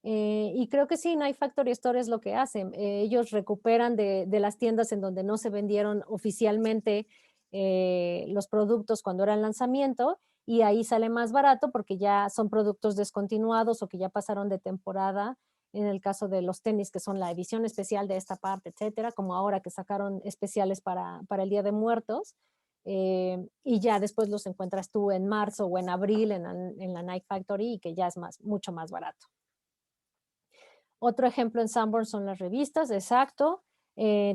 Y creo que sí, Nike Factory Store es lo que hacen. Ellos recuperan de las tiendas en donde no se vendieron oficialmente los productos cuando era el lanzamiento, y ahí sale más barato porque ya son productos descontinuados o que ya pasaron de temporada. En el caso de los tenis, que son la edición especial de esta parte, etcétera, como ahora que sacaron especiales para el Día de Muertos. Y ya después los encuentras tú en marzo o en abril en la Nike Factory, y que ya es mucho más barato. Otro ejemplo en Sanborn son las revistas, exacto.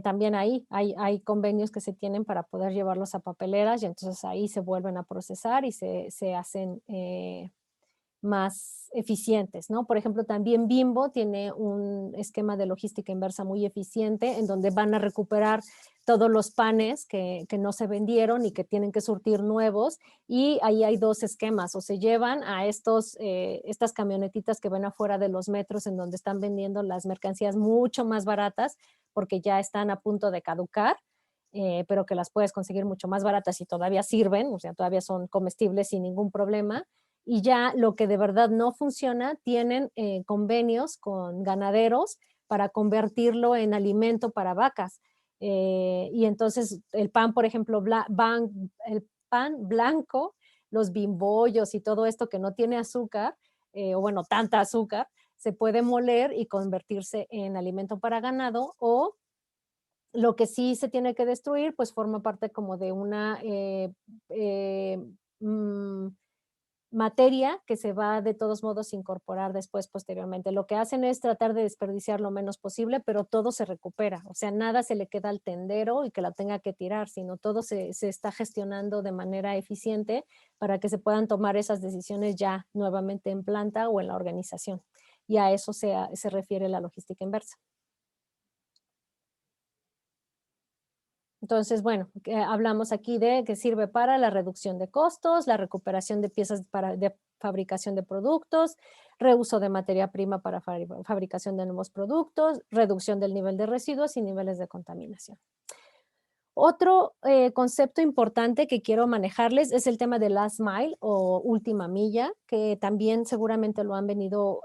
También ahí hay convenios que se tienen para poder llevarlos a papeleras, y entonces ahí se vuelven a procesar y se hacen más eficientes, ¿no? Por ejemplo, también Bimbo tiene un esquema de logística inversa muy eficiente, en donde van a recuperar todos los panes que no se vendieron y que tienen que surtir nuevos, y ahí hay dos esquemas: o se llevan a estas camionetitas que ven afuera de los metros, en donde están vendiendo las mercancías mucho más baratas porque ya están a punto de caducar, pero que las puedes conseguir mucho más baratas y todavía sirven, o sea, todavía son comestibles sin ningún problema. Y ya lo que de verdad no funciona, tienen convenios con ganaderos para convertirlo en alimento para vacas. Y entonces el pan, por ejemplo, el pan blanco, los bimbollos y todo esto que no tiene azúcar, o bueno, tanta azúcar, se puede moler y convertirse en alimento para ganado. O lo que sí se tiene que destruir, pues forma parte como de una materia que se va de todos modos a incorporar después, posteriormente. Lo que hacen es tratar de desperdiciar lo menos posible, pero todo se recupera. O sea, nada se le queda al tendero y que la tenga que tirar, sino todo se está gestionando de manera eficiente para que se puedan tomar esas decisiones ya nuevamente en planta o en la organización. Y a eso se refiere la logística inversa. Entonces, bueno, hablamos aquí de que sirve para la reducción de costos, la recuperación de piezas de fabricación de productos, reuso de materia prima para fabricación de nuevos productos, reducción del nivel de residuos y niveles de contaminación. Otro concepto importante que quiero manejarles es el tema de last mile o última milla, que también seguramente lo han venido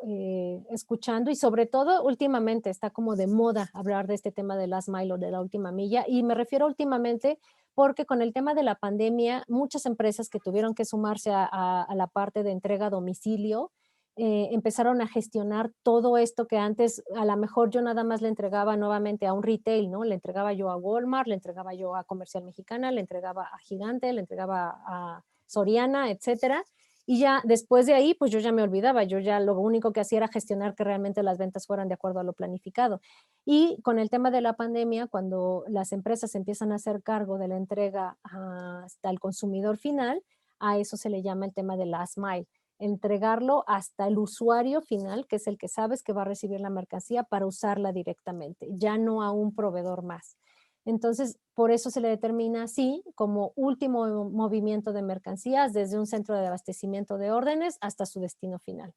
escuchando, y sobre todo últimamente está como de moda hablar de este tema de last mile o de la última milla. Y me refiero últimamente porque con el tema de la pandemia, muchas empresas que tuvieron que sumarse a la parte de entrega a domicilio, empezaron a gestionar todo esto que antes a lo mejor yo nada más le entregaba nuevamente a un retail, ¿no? Le entregaba yo a Walmart, le entregaba yo a Comercial Mexicana, le entregaba a Gigante, le entregaba a Soriana, etcétera. Y ya después de ahí, pues yo ya me olvidaba, yo ya lo único que hacía era gestionar que realmente las ventas fueran de acuerdo a lo planificado. Y con el tema de la pandemia, cuando las empresas empiezan a hacer cargo de la entrega hasta el consumidor final, a eso se le llama el tema de last mile: entregarlo hasta el usuario final, que es el que sabes que va a recibir la mercancía para usarla directamente, ya no a un proveedor más. Entonces, por eso se le determina así, como último movimiento de mercancías desde un centro de abastecimiento de órdenes hasta su destino final.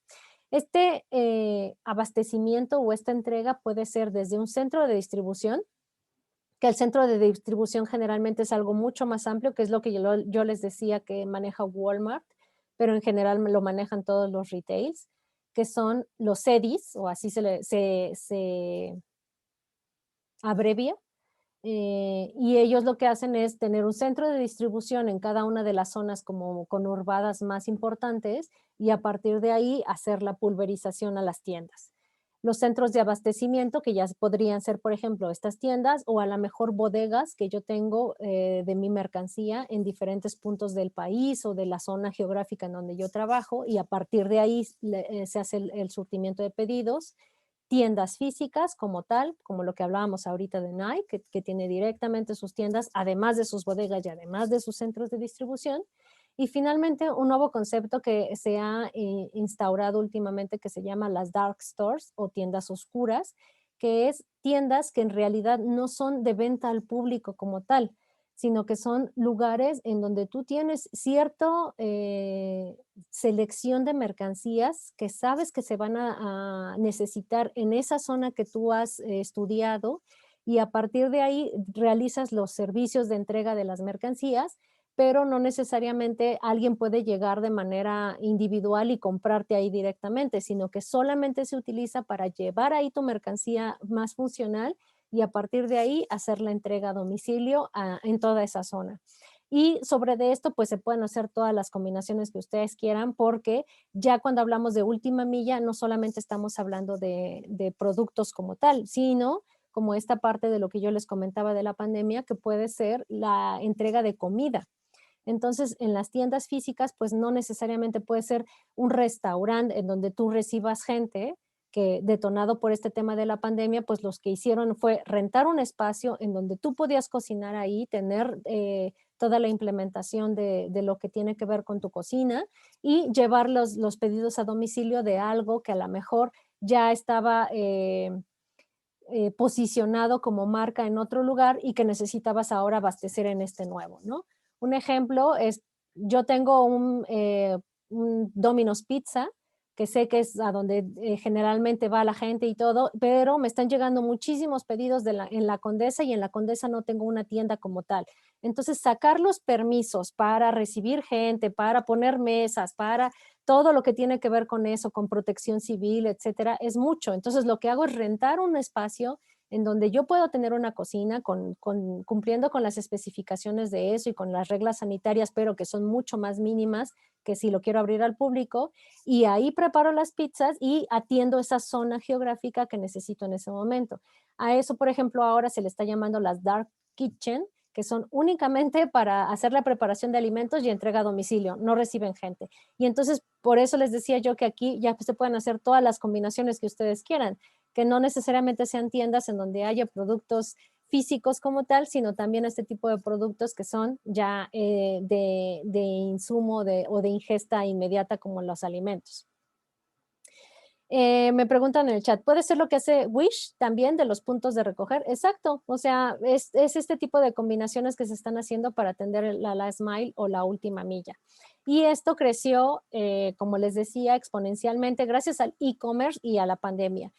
Este abastecimiento o esta entrega puede ser desde un centro de distribución, que el centro de distribución generalmente es algo mucho más amplio, que es lo que yo les decía que maneja Walmart, pero en general lo manejan todos los retails, que son los CEDIs, o así se abrevia. Y ellos lo que hacen es tener un centro de distribución en cada una de las zonas como conurbadas más importantes, y a partir de ahí hacer la pulverización a las tiendas. Los centros de abastecimiento, que ya podrían ser, por ejemplo, estas tiendas, o a lo mejor bodegas que yo tengo de mi mercancía en diferentes puntos del país o de la zona geográfica en donde yo trabajo, y a partir de ahí se hace el surtimiento de pedidos. Tiendas físicas como tal, como lo que hablábamos ahorita de Nike, que tiene directamente sus tiendas, además de sus bodegas y además de sus centros de distribución. Y finalmente, un nuevo concepto que se ha instaurado últimamente, que se llama las dark stores o tiendas oscuras, que es tiendas que en realidad no son de venta al público como tal, sino que son lugares en donde tú tienes cierta selección de mercancías que sabes que se van a necesitar en esa zona que tú has estudiado, y a partir de ahí realizas los servicios de entrega de las mercancías, pero no necesariamente alguien puede llegar de manera individual y comprarte ahí directamente, sino que solamente se utiliza para llevar ahí tu mercancía más funcional y a partir de ahí hacer la entrega a domicilio en toda esa zona. Y sobre de esto, pues se pueden hacer todas las combinaciones que ustedes quieran, porque ya cuando hablamos de última milla, no solamente estamos hablando de productos como tal, sino como esta parte de lo que yo les comentaba de la pandemia, que puede ser la entrega de comida. Entonces, en las tiendas físicas, pues no necesariamente puede ser un restaurante en donde tú recibas gente que detonado por este tema de la pandemia, pues los que hicieron fue rentar un espacio en donde tú podías cocinar ahí, tener toda la implementación de lo que tiene que ver con tu cocina y llevar los pedidos a domicilio de algo que a lo mejor ya estaba posicionado como marca en otro lugar y que necesitabas ahora abastecer en este nuevo, ¿no? Un ejemplo es, yo tengo un Domino's Pizza, que sé que es a donde generalmente va la gente y todo, pero me están llegando muchísimos pedidos en la Condesa y en la Condesa no tengo una tienda como tal. Entonces, sacar los permisos para recibir gente, para poner mesas, para todo lo que tiene que ver con eso, con protección civil, etcétera, es mucho. Entonces, lo que hago es rentar un espacio en donde yo puedo tener una cocina cumpliendo con las especificaciones de eso y con las reglas sanitarias, pero que son mucho más mínimas que si lo quiero abrir al público, y ahí preparo las pizzas y atiendo esa zona geográfica que necesito en ese momento. A eso, por ejemplo, ahora se le está llamando las dark kitchen, que son únicamente para hacer la preparación de alimentos y entrega a domicilio, no reciben gente. Y entonces, por eso les decía yo que aquí ya se pueden hacer todas las combinaciones que ustedes quieran, que no necesariamente sean tiendas en donde haya productos físicos como tal, sino también este tipo de productos que son ya de insumo o de ingesta inmediata como los alimentos. Me preguntan en el chat, ¿puede ser lo que hace Wish también de los puntos de recoger? Exacto, o sea, es este tipo de combinaciones que se están haciendo para atender la last mile o la última milla. Y esto creció, como les decía, exponencialmente gracias al e-commerce y a la pandemia.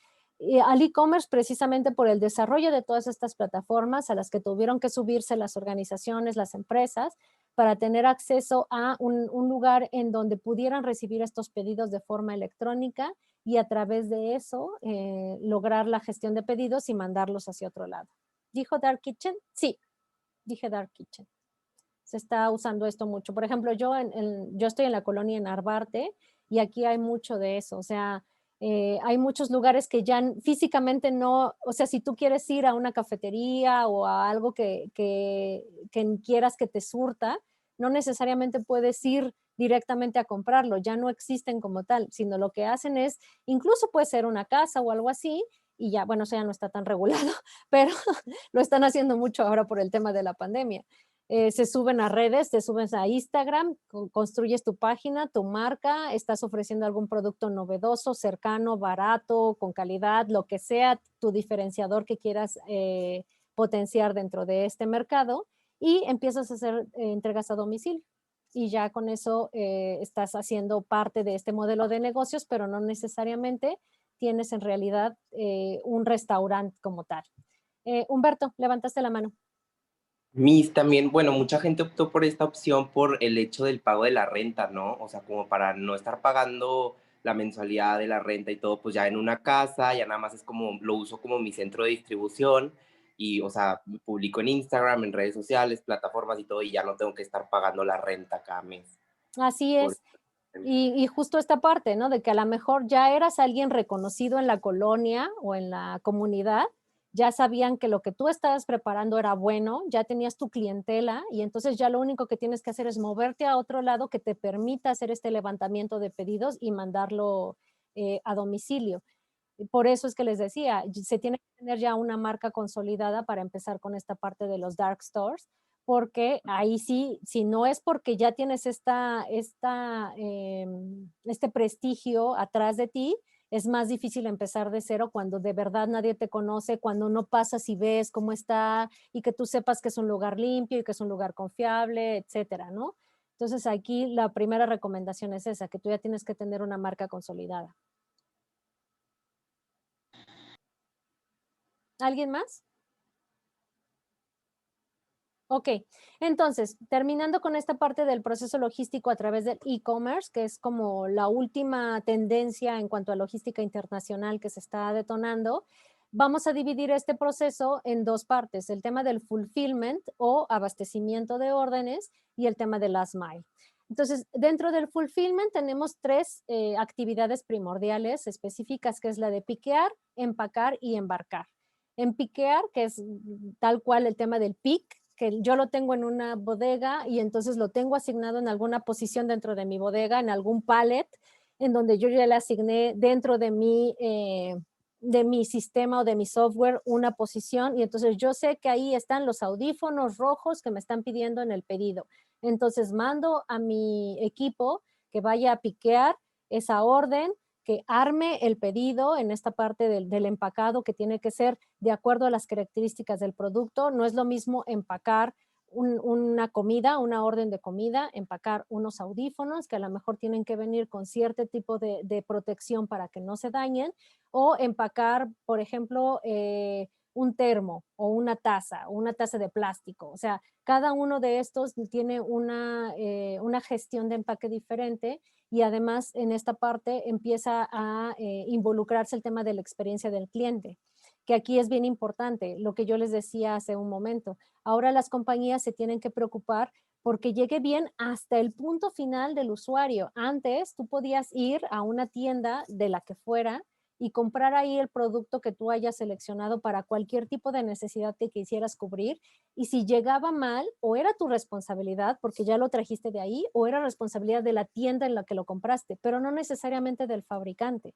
Al e-commerce precisamente por el desarrollo de todas estas plataformas a las que tuvieron que subirse las organizaciones, las empresas, para tener acceso a un lugar en donde pudieran recibir estos pedidos de forma electrónica y a través de eso lograr la gestión de pedidos y mandarlos hacia otro lado. ¿Dijo Dark Kitchen? Sí, dije Dark Kitchen. Se está usando esto mucho. Por ejemplo, yo estoy en la colonia Narvarte y aquí hay mucho de eso. O sea, hay muchos lugares que ya físicamente no, o sea, si tú quieres ir a una cafetería o a algo que quieras que te surta, no necesariamente puedes ir directamente a comprarlo, ya no existen como tal, sino lo que hacen es, incluso puede ser una casa o algo así, y ya, bueno, eso ya no está tan regulado, pero lo están haciendo mucho ahora por el tema de la pandemia. Se suben a redes, te subes a Instagram, construyes tu página, tu marca, estás ofreciendo algún producto novedoso, cercano, barato, con calidad, lo que sea tu diferenciador que quieras potenciar dentro de este mercado y empiezas a hacer entregas a domicilio. Y ya con eso estás haciendo parte de este modelo de negocios, pero no necesariamente tienes en realidad un restaurante como tal. Humberto, levantaste la mano. Mis también, bueno, mucha gente optó por esta opción por el hecho del pago de la renta, ¿no? O sea, como para no estar pagando la mensualidad de la renta y todo, pues ya en una casa, ya nada más es como, lo uso como mi centro de distribución y, o sea, publico en Instagram, en redes sociales, plataformas y todo, y ya no tengo que estar pagando la renta cada mes. Así Por- es. Y justo esta parte, ¿no? De que a lo mejor ya eras alguien reconocido en la colonia o en la comunidad, ya sabían que lo que tú estabas preparando era bueno, ya tenías tu clientela y entonces ya lo único que tienes que hacer es moverte a otro lado que te permita hacer este levantamiento de pedidos y mandarlo a domicilio. Y por eso es que les decía, se tiene que tener ya una marca consolidada para empezar con esta parte de los dark stores, porque ahí sí, si no es porque ya tienes este prestigio atrás de ti, es más difícil empezar de cero cuando de verdad nadie te conoce, cuando no pasas y ves cómo está y que tú sepas que es un lugar limpio y que es un lugar confiable, etcétera, ¿no? Entonces aquí la primera recomendación es esa, que tú ya tienes que tener una marca consolidada. ¿Alguien más? Ok, entonces, terminando con esta parte del proceso logístico a través del e-commerce, que es como la última tendencia en cuanto a logística internacional que se está detonando, vamos a dividir este proceso en dos partes, el tema del fulfillment o abastecimiento de órdenes y el tema de last mile. Entonces, dentro del fulfillment tenemos tres actividades primordiales específicas, que es la de piquear, empacar y embarcar. En piquear, que es tal cual el tema del pick, que yo lo tengo en una bodega y entonces lo tengo asignado en alguna posición dentro de mi bodega, en algún pallet, en donde yo ya le asigné dentro de mi sistema o de mi software una posición y entonces yo sé que ahí están los audífonos rojos que me están pidiendo en el pedido. Entonces mando a mi equipo que vaya a piquear esa orden, que arme el pedido en esta parte del empacado, que tiene que ser de acuerdo a las características del producto. No es lo mismo empacar una comida, una orden de comida, empacar unos audífonos que a lo mejor tienen que venir con cierto tipo de protección para que no se dañen, o empacar, por ejemplo, un termo o una taza de plástico. O sea, cada uno de estos tiene una gestión de empaque diferente y además en esta parte empieza a involucrarse el tema de la experiencia del cliente, que aquí es bien importante, lo que yo les decía hace un momento. Ahora las compañías se tienen que preocupar porque llegue bien hasta el punto final del usuario. Antes tú podías ir a una tienda de la que fuera y comprar ahí el producto que tú hayas seleccionado para cualquier tipo de necesidad que quisieras cubrir. Y si llegaba mal, o era tu responsabilidad porque ya lo trajiste de ahí, o era responsabilidad de la tienda en la que lo compraste, pero no necesariamente del fabricante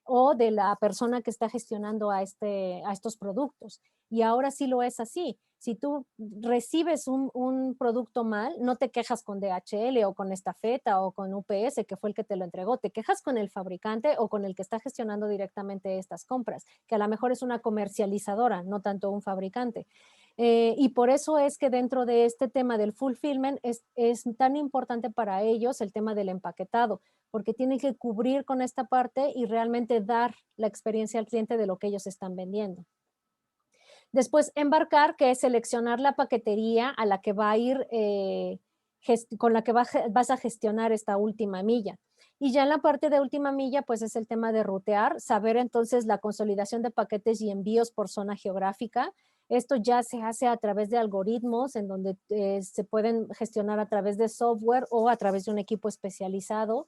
o de la persona que está gestionando a estos productos. Y ahora sí lo es así. Si tú recibes un producto mal, no te quejas con DHL o con Estafeta o con UPS, que fue el que te lo entregó, te quejas con el fabricante o con el que está gestionando directamente estas compras, que a lo mejor es una comercializadora, no tanto un fabricante. Y por eso es que dentro de este tema del fulfillment es tan importante para ellos el tema del empaquetado, porque tienen que cubrir con esta parte y realmente dar la experiencia al cliente de lo que ellos están vendiendo. Después, embarcar, que es seleccionar la paquetería a la que va a ir, con la que vas a gestionar esta última milla. Y ya en la parte de última milla, pues es el tema de rutear, saber entonces la consolidación de paquetes y envíos por zona geográfica. Esto ya se hace a través de algoritmos en donde se pueden gestionar a través de software o a través de un equipo especializado,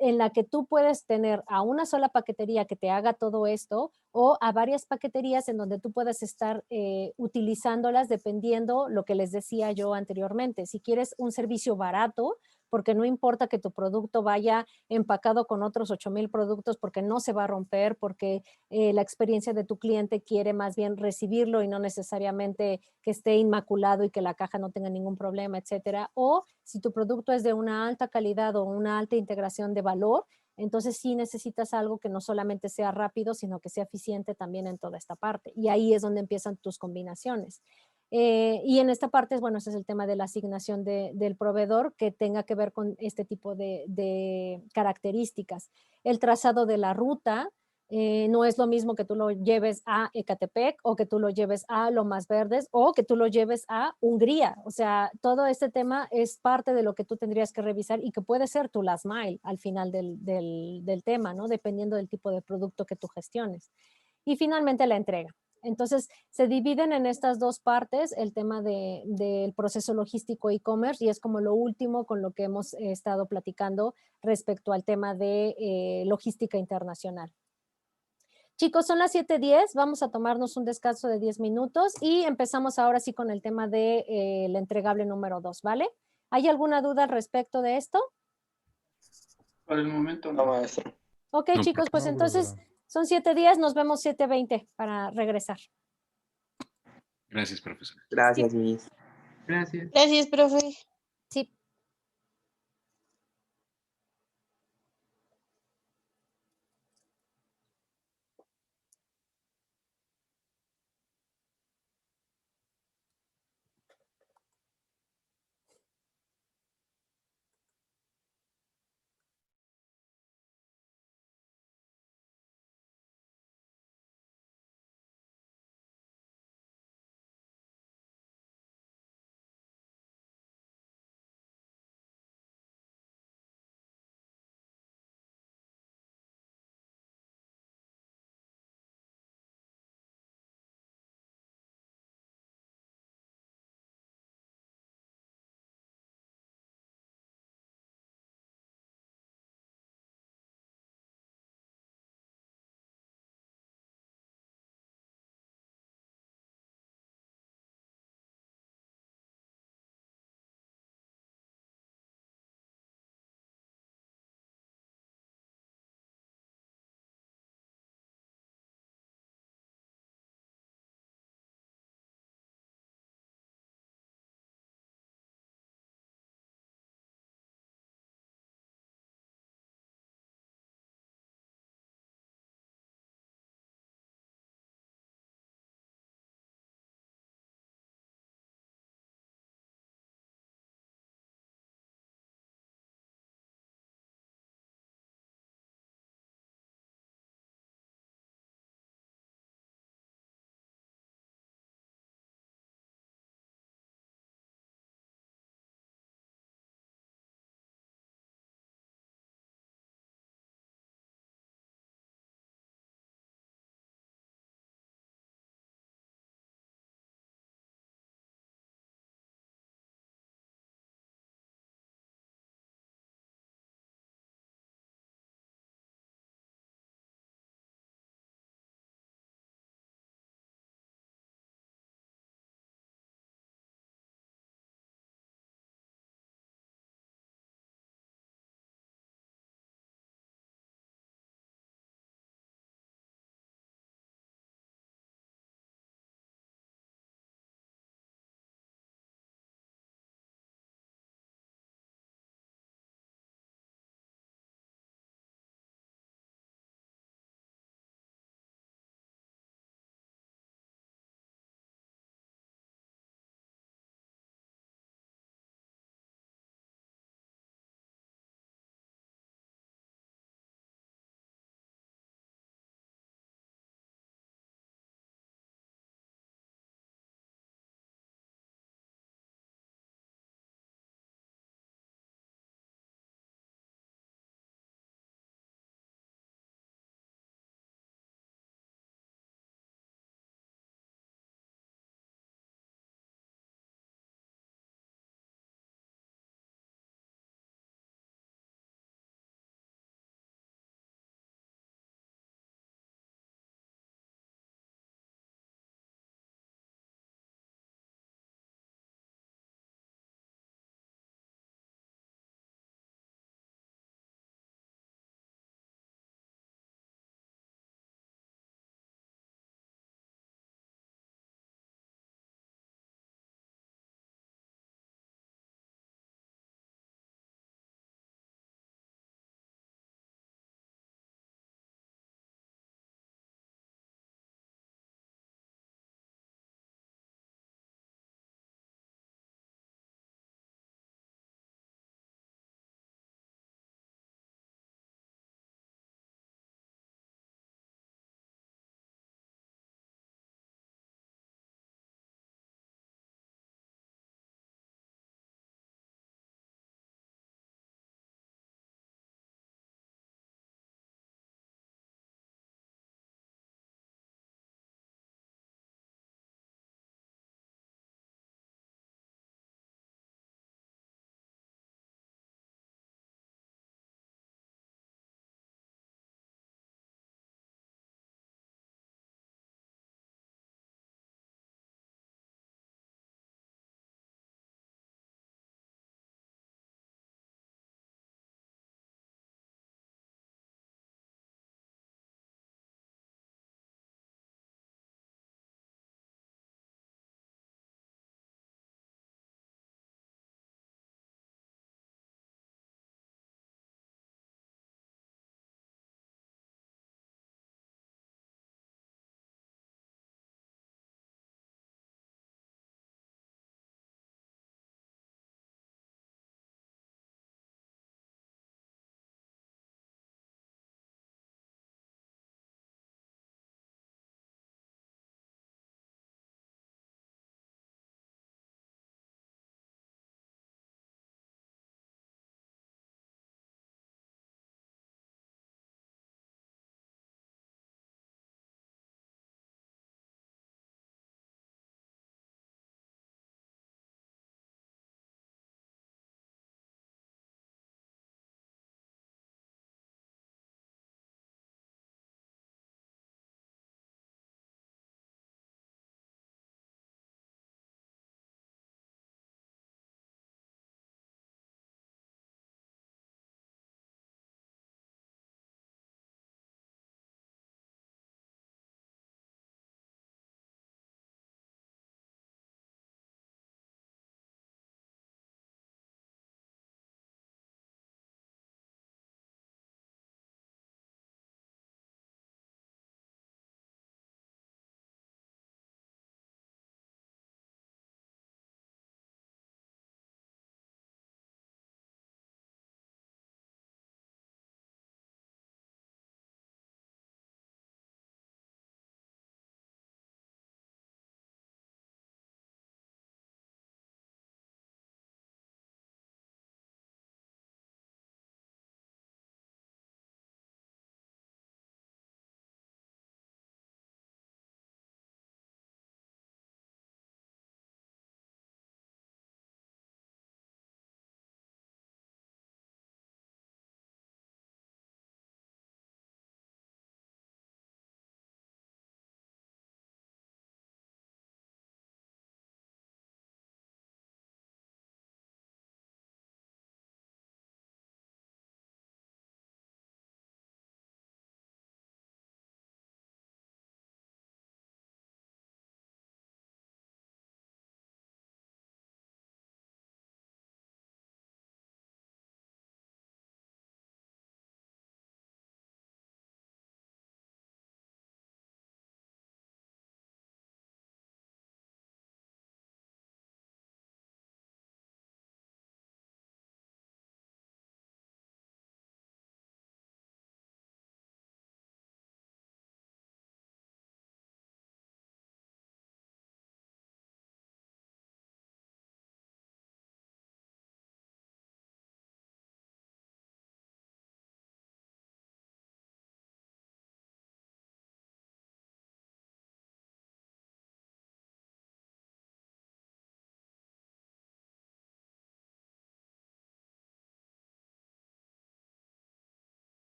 en la que tú puedes tener a una sola paquetería que te haga todo esto o a varias paqueterías en donde tú puedas estar utilizándolas dependiendo lo que les decía yo anteriormente. Si quieres un servicio barato, porque no importa que tu producto vaya empacado con otros 8,000 productos porque no se va a romper, porque la experiencia de tu cliente quiere más bien recibirlo y no necesariamente que esté inmaculado y que la caja no tenga ningún problema, etcétera. O si tu producto es de una alta calidad o una alta integración de valor, entonces sí necesitas algo que no solamente sea rápido, sino que sea eficiente también en toda esta parte. Y ahí es donde empiezan tus combinaciones. Y en esta parte, bueno, ese es el tema de la asignación del proveedor que tenga que ver con este tipo de características. El trazado de la ruta, no es lo mismo que tú lo lleves a Ecatepec o que tú lo lleves a Lomas Verdes o que tú lo lleves a Hungría. O sea, todo este tema es parte de lo que tú tendrías que revisar y que puede ser tu last mile al final del tema, ¿no? Dependiendo del tipo de producto que tú gestiones. Y finalmente la entrega. Entonces, se dividen en estas dos partes el tema del proceso logístico e-commerce y es como lo último con lo que hemos estado platicando respecto al tema de logística internacional. Chicos, son las 7:10, vamos a tomarnos un descanso de 10 minutos y empezamos ahora sí con el tema del entregable número 2, ¿vale? ¿Hay alguna duda al respecto de esto? Por el momento No, no. maestro. Ok, No, chicos, pues No, entonces profesora. son 7:10, nos vemos 7:20 para regresar. gracias, profesor. Gracias, Miss. Gracias. Gracias, profe. Sí.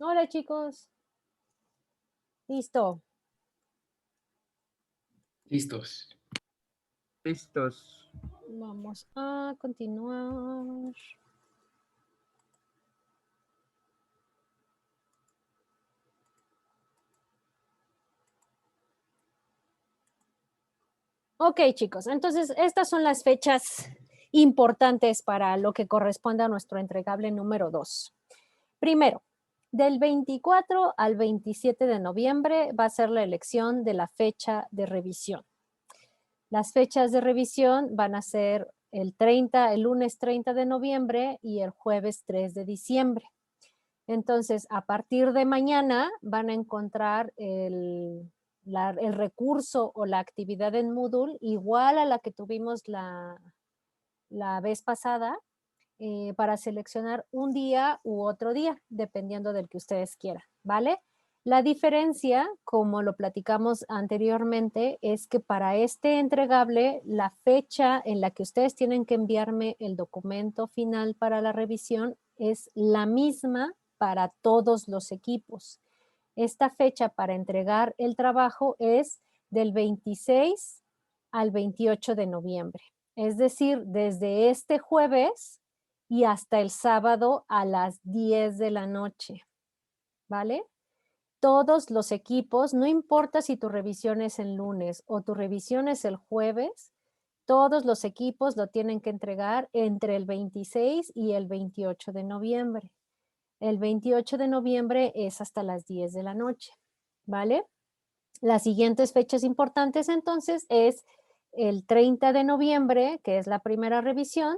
Hola, chicos. Listo. Listos. Listos. Vamos a continuar. Ok, chicos, entonces estas son las fechas importantes para lo que corresponde a nuestro entregable número 2. Primero, del 24 al 27 de noviembre va a ser la elección de la fecha de revisión. Las fechas de revisión van a ser el lunes 30 de noviembre y el jueves 3 de diciembre. Entonces, a partir de mañana van a encontrar el recurso o la actividad en Moodle igual a la que tuvimos la vez pasada para seleccionar un día u otro día, dependiendo del que ustedes quieran, ¿vale? La diferencia, como lo platicamos anteriormente, es que para este entregable, la fecha en la que ustedes tienen que enviarme el documento final para la revisión es la misma para todos los equipos. Esta fecha para entregar el trabajo es del 26 al 28 de noviembre. Es decir, desde este jueves y hasta el sábado a las 10 de la noche, ¿vale? Todos los equipos, no importa si tu revisión es el lunes o tu revisión es el jueves, todos los equipos lo tienen que entregar entre el 26 y el 28 de noviembre. El 28 de noviembre es hasta las 10 de la noche, ¿vale? Las siguientes fechas importantes entonces es el 30 de noviembre, que es la primera revisión,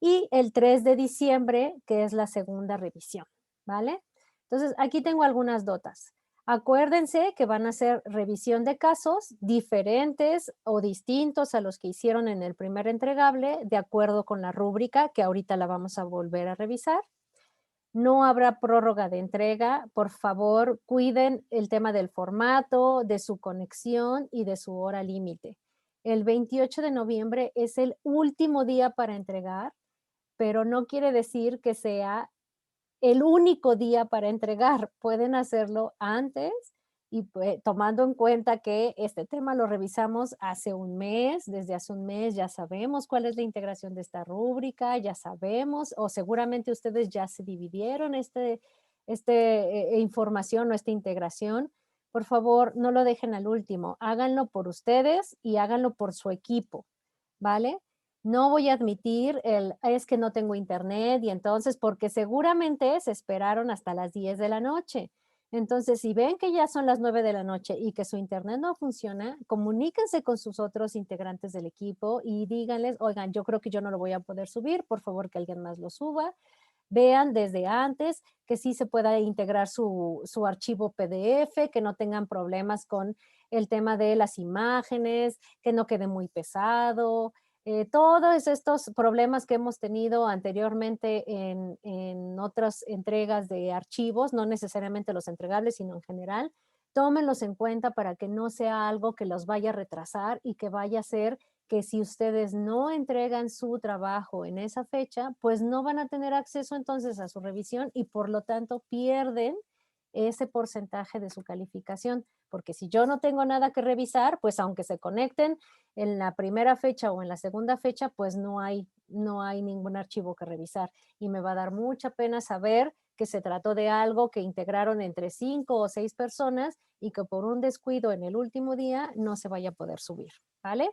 y el 3 de diciembre, que es la segunda revisión, ¿vale? Entonces, aquí tengo algunas notas. Acuérdense que van a ser revisión de casos diferentes o distintos a los que hicieron en el primer entregable, de acuerdo con la rúbrica, que ahorita la vamos a volver a revisar. No habrá prórroga de entrega. Por favor, cuiden el tema del formato, de su conexión y de su hora límite. El 28 de noviembre es el último día para entregar, pero no quiere decir que sea el único día para entregar. Pueden hacerlo antes y tomando en cuenta que este tema lo revisamos hace un mes, desde hace un mes ya sabemos cuál es la integración de esta rúbrica, ya sabemos, o seguramente ustedes ya se dividieron información o esta integración. Por favor, no lo dejen al último, háganlo por ustedes y háganlo por su equipo, ¿vale? No voy a admitir es que no tengo internet y entonces, porque seguramente se esperaron hasta las 10 de la noche. Entonces, si ven que ya son las 9 de la noche y que su internet no funciona, comuníquense con sus otros integrantes del equipo y díganles, oigan, yo creo que yo no lo voy a poder subir, por favor que alguien más lo suba. Vean desde antes que sí se pueda integrar su archivo PDF, que no tengan problemas con el tema de las imágenes, que no quede muy pesado. Todos estos problemas que hemos tenido anteriormente en otras entregas de archivos, no necesariamente los entregables, sino en general, tómenlos en cuenta para que no sea algo que los vaya a retrasar y que vaya a ser que si ustedes no entregan su trabajo en esa fecha, pues no van a tener acceso entonces a su revisión y por lo tanto pierden ese porcentaje de su calificación, porque si yo no tengo nada que revisar, pues aunque se conecten en la primera fecha o en la segunda fecha, pues no hay ningún archivo que revisar y me va a dar mucha pena saber que se trató de algo que integraron entre 5 o 6 personas y que por un descuido en el último día no se vaya a poder subir, ¿vale?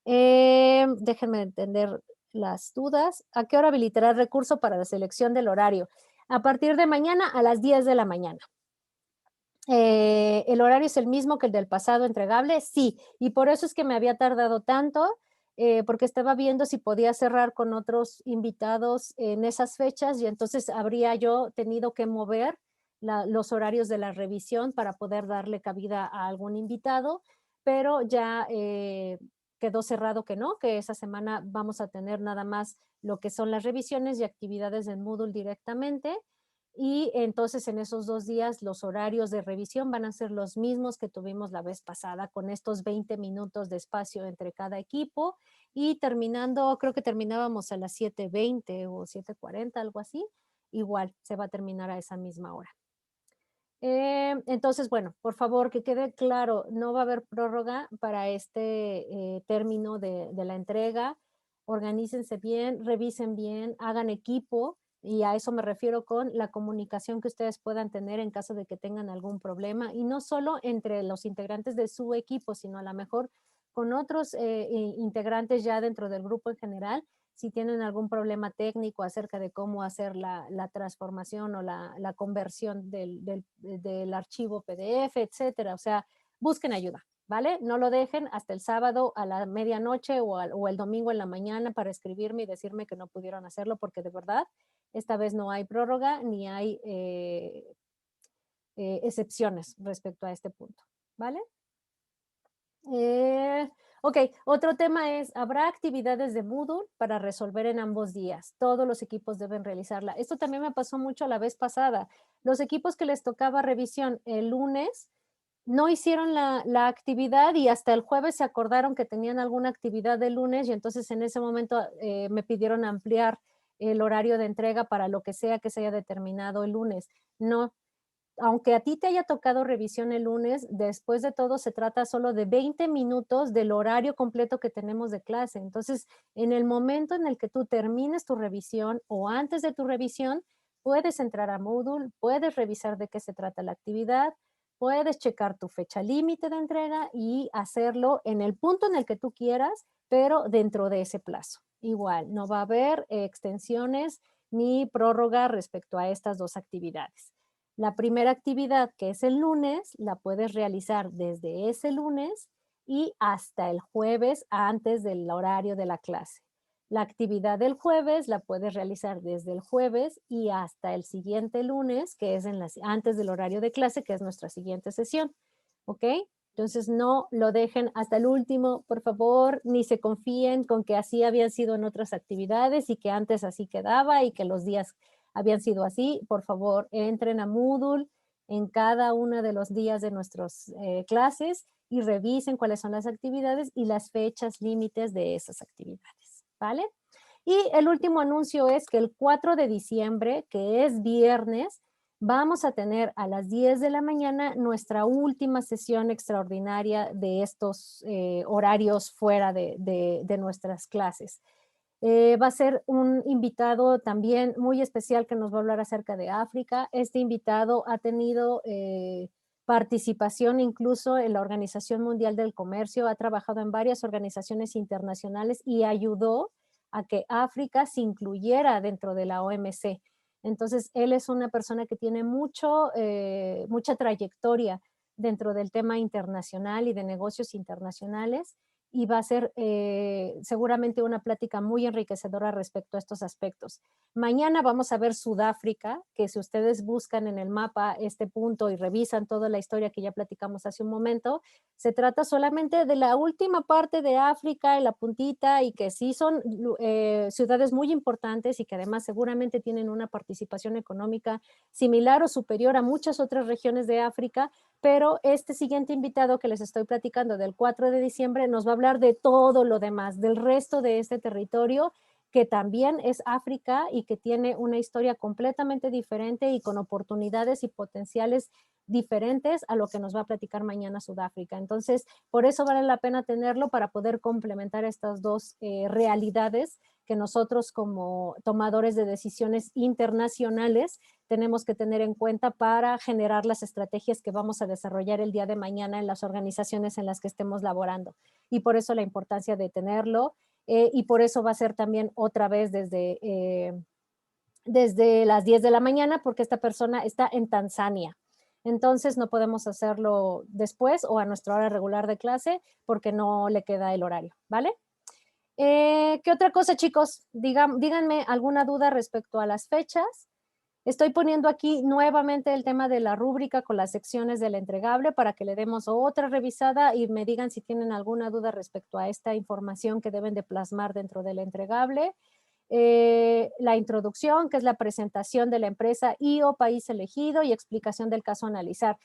Déjenme entender las dudas. ¿A qué hora habilitará el recurso para la selección del horario? A partir de mañana a las 10 de la mañana. ¿El horario es el mismo que el del pasado entregable? Sí, y por eso es que me había tardado tanto, porque estaba viendo si podía cerrar con otros invitados en esas fechas y entonces habría yo tenido que mover los horarios de la revisión para poder darle cabida a algún invitado, pero ya quedó cerrado que no, que esa semana vamos a tener nada más lo que son las revisiones y actividades en Moodle directamente. Y entonces en esos 2 días los horarios de revisión van a ser los mismos que tuvimos la vez pasada, con estos 20 minutos de espacio entre cada equipo y terminando, creo que terminábamos a las 7:20 o 7:40, algo así, igual se va a terminar a esa misma hora. Entonces, bueno, por favor, que quede claro, no va a haber prórroga para este término de la entrega. Organícense bien, revisen bien, hagan equipo, y a eso me refiero con la comunicación que ustedes puedan tener en caso de que tengan algún problema, y no solo entre los integrantes de su equipo, sino a lo mejor con otros integrantes ya dentro del grupo en general, si tienen algún problema técnico acerca de cómo hacer la transformación o la conversión del archivo PDF, etcétera. O sea, busquen ayuda, ¿vale? No lo dejen hasta el sábado a la medianoche o el domingo en la mañana para escribirme y decirme que no pudieron hacerlo, porque de verdad, esta vez no hay prórroga ni hay excepciones respecto a este punto, ¿vale? Ok, otro tema es, ¿habrá actividades de Moodle para resolver en ambos días? Todos los equipos deben realizarla. Esto también me pasó mucho la vez pasada. Los equipos que les tocaba revisión el lunes no hicieron la actividad y hasta el jueves se acordaron que tenían alguna actividad del lunes, y entonces en ese momento me pidieron ampliar el horario de entrega para lo que sea que se haya determinado el lunes. No, aunque a ti te haya tocado revisión el lunes, después de todo se trata solo de 20 minutos del horario completo que tenemos de clase. Entonces, en el momento en el que tú termines tu revisión o antes de tu revisión, puedes entrar a Moodle, puedes revisar de qué se trata la actividad, puedes checar tu fecha límite de entrega y hacerlo en el punto en el que tú quieras, pero dentro de ese plazo. Igual, no va a haber extensiones ni prórroga respecto a estas dos actividades. La primera actividad, que es el lunes, la puedes realizar desde ese lunes y hasta el jueves antes del horario de la clase. La actividad del jueves la puedes realizar desde el jueves y hasta el siguiente lunes, que es antes del horario de clase, que es nuestra siguiente sesión. ¿Ok? Entonces no lo dejen hasta el último, por favor, ni se confíen con que así habían sido en otras actividades y que antes así quedaba y que los días habían sido así. Por favor, entren a Moodle en cada uno de los días de nuestras clases y revisen cuáles son las actividades y las fechas límites de esas actividades, ¿vale? Y el último anuncio es que el 4 de diciembre, que es viernes, vamos a tener a las 10 de la mañana nuestra última sesión extraordinaria de estos horarios fuera de nuestras clases. Va a ser un invitado también muy especial que nos va a hablar acerca de África. Este invitado ha tenido participación incluso en la Organización Mundial del Comercio, ha trabajado en varias organizaciones internacionales y ayudó a que África se incluyera dentro de la OMC. Entonces, él es una persona que tiene mucha trayectoria dentro del tema internacional y de negocios internacionales, y va a ser seguramente una plática muy enriquecedora respecto a estos aspectos. Mañana vamos a ver Sudáfrica, que si ustedes buscan en el mapa este punto y revisan toda la historia que ya platicamos hace un momento, se trata solamente de la última parte de África, en la puntita, y que sí son ciudades muy importantes y que además seguramente tienen una participación económica similar o superior a muchas otras regiones de África, pero este siguiente invitado que les estoy platicando del 4 de diciembre nos va a hablar de todo lo demás, del resto de este territorio, que también es África y que tiene una historia completamente diferente y con oportunidades y potenciales diferentes a lo que nos va a platicar mañana Sudáfrica. Entonces, por eso vale la pena tenerlo, para poder complementar estas dos realidades que nosotros como tomadores de decisiones internacionales tenemos que tener en cuenta para generar las estrategias que vamos a desarrollar el día de mañana en las organizaciones en las que estemos laborando. Y por eso la importancia de tenerlo, y por eso va a ser también otra vez desde las 10 de la mañana, porque esta persona está en Tanzania. Entonces no podemos hacerlo después o a nuestra hora regular de clase porque no le queda el horario, ¿vale? ¿Qué otra cosa, chicos? Díganme alguna duda respecto a las fechas. Estoy poniendo aquí nuevamente el tema de la rúbrica con las secciones del entregable para que le demos otra revisada y me digan si tienen alguna duda respecto a esta información que deben de plasmar dentro del entregable. La introducción, que es la presentación de la empresa y o país elegido, y explicación del caso a analizar.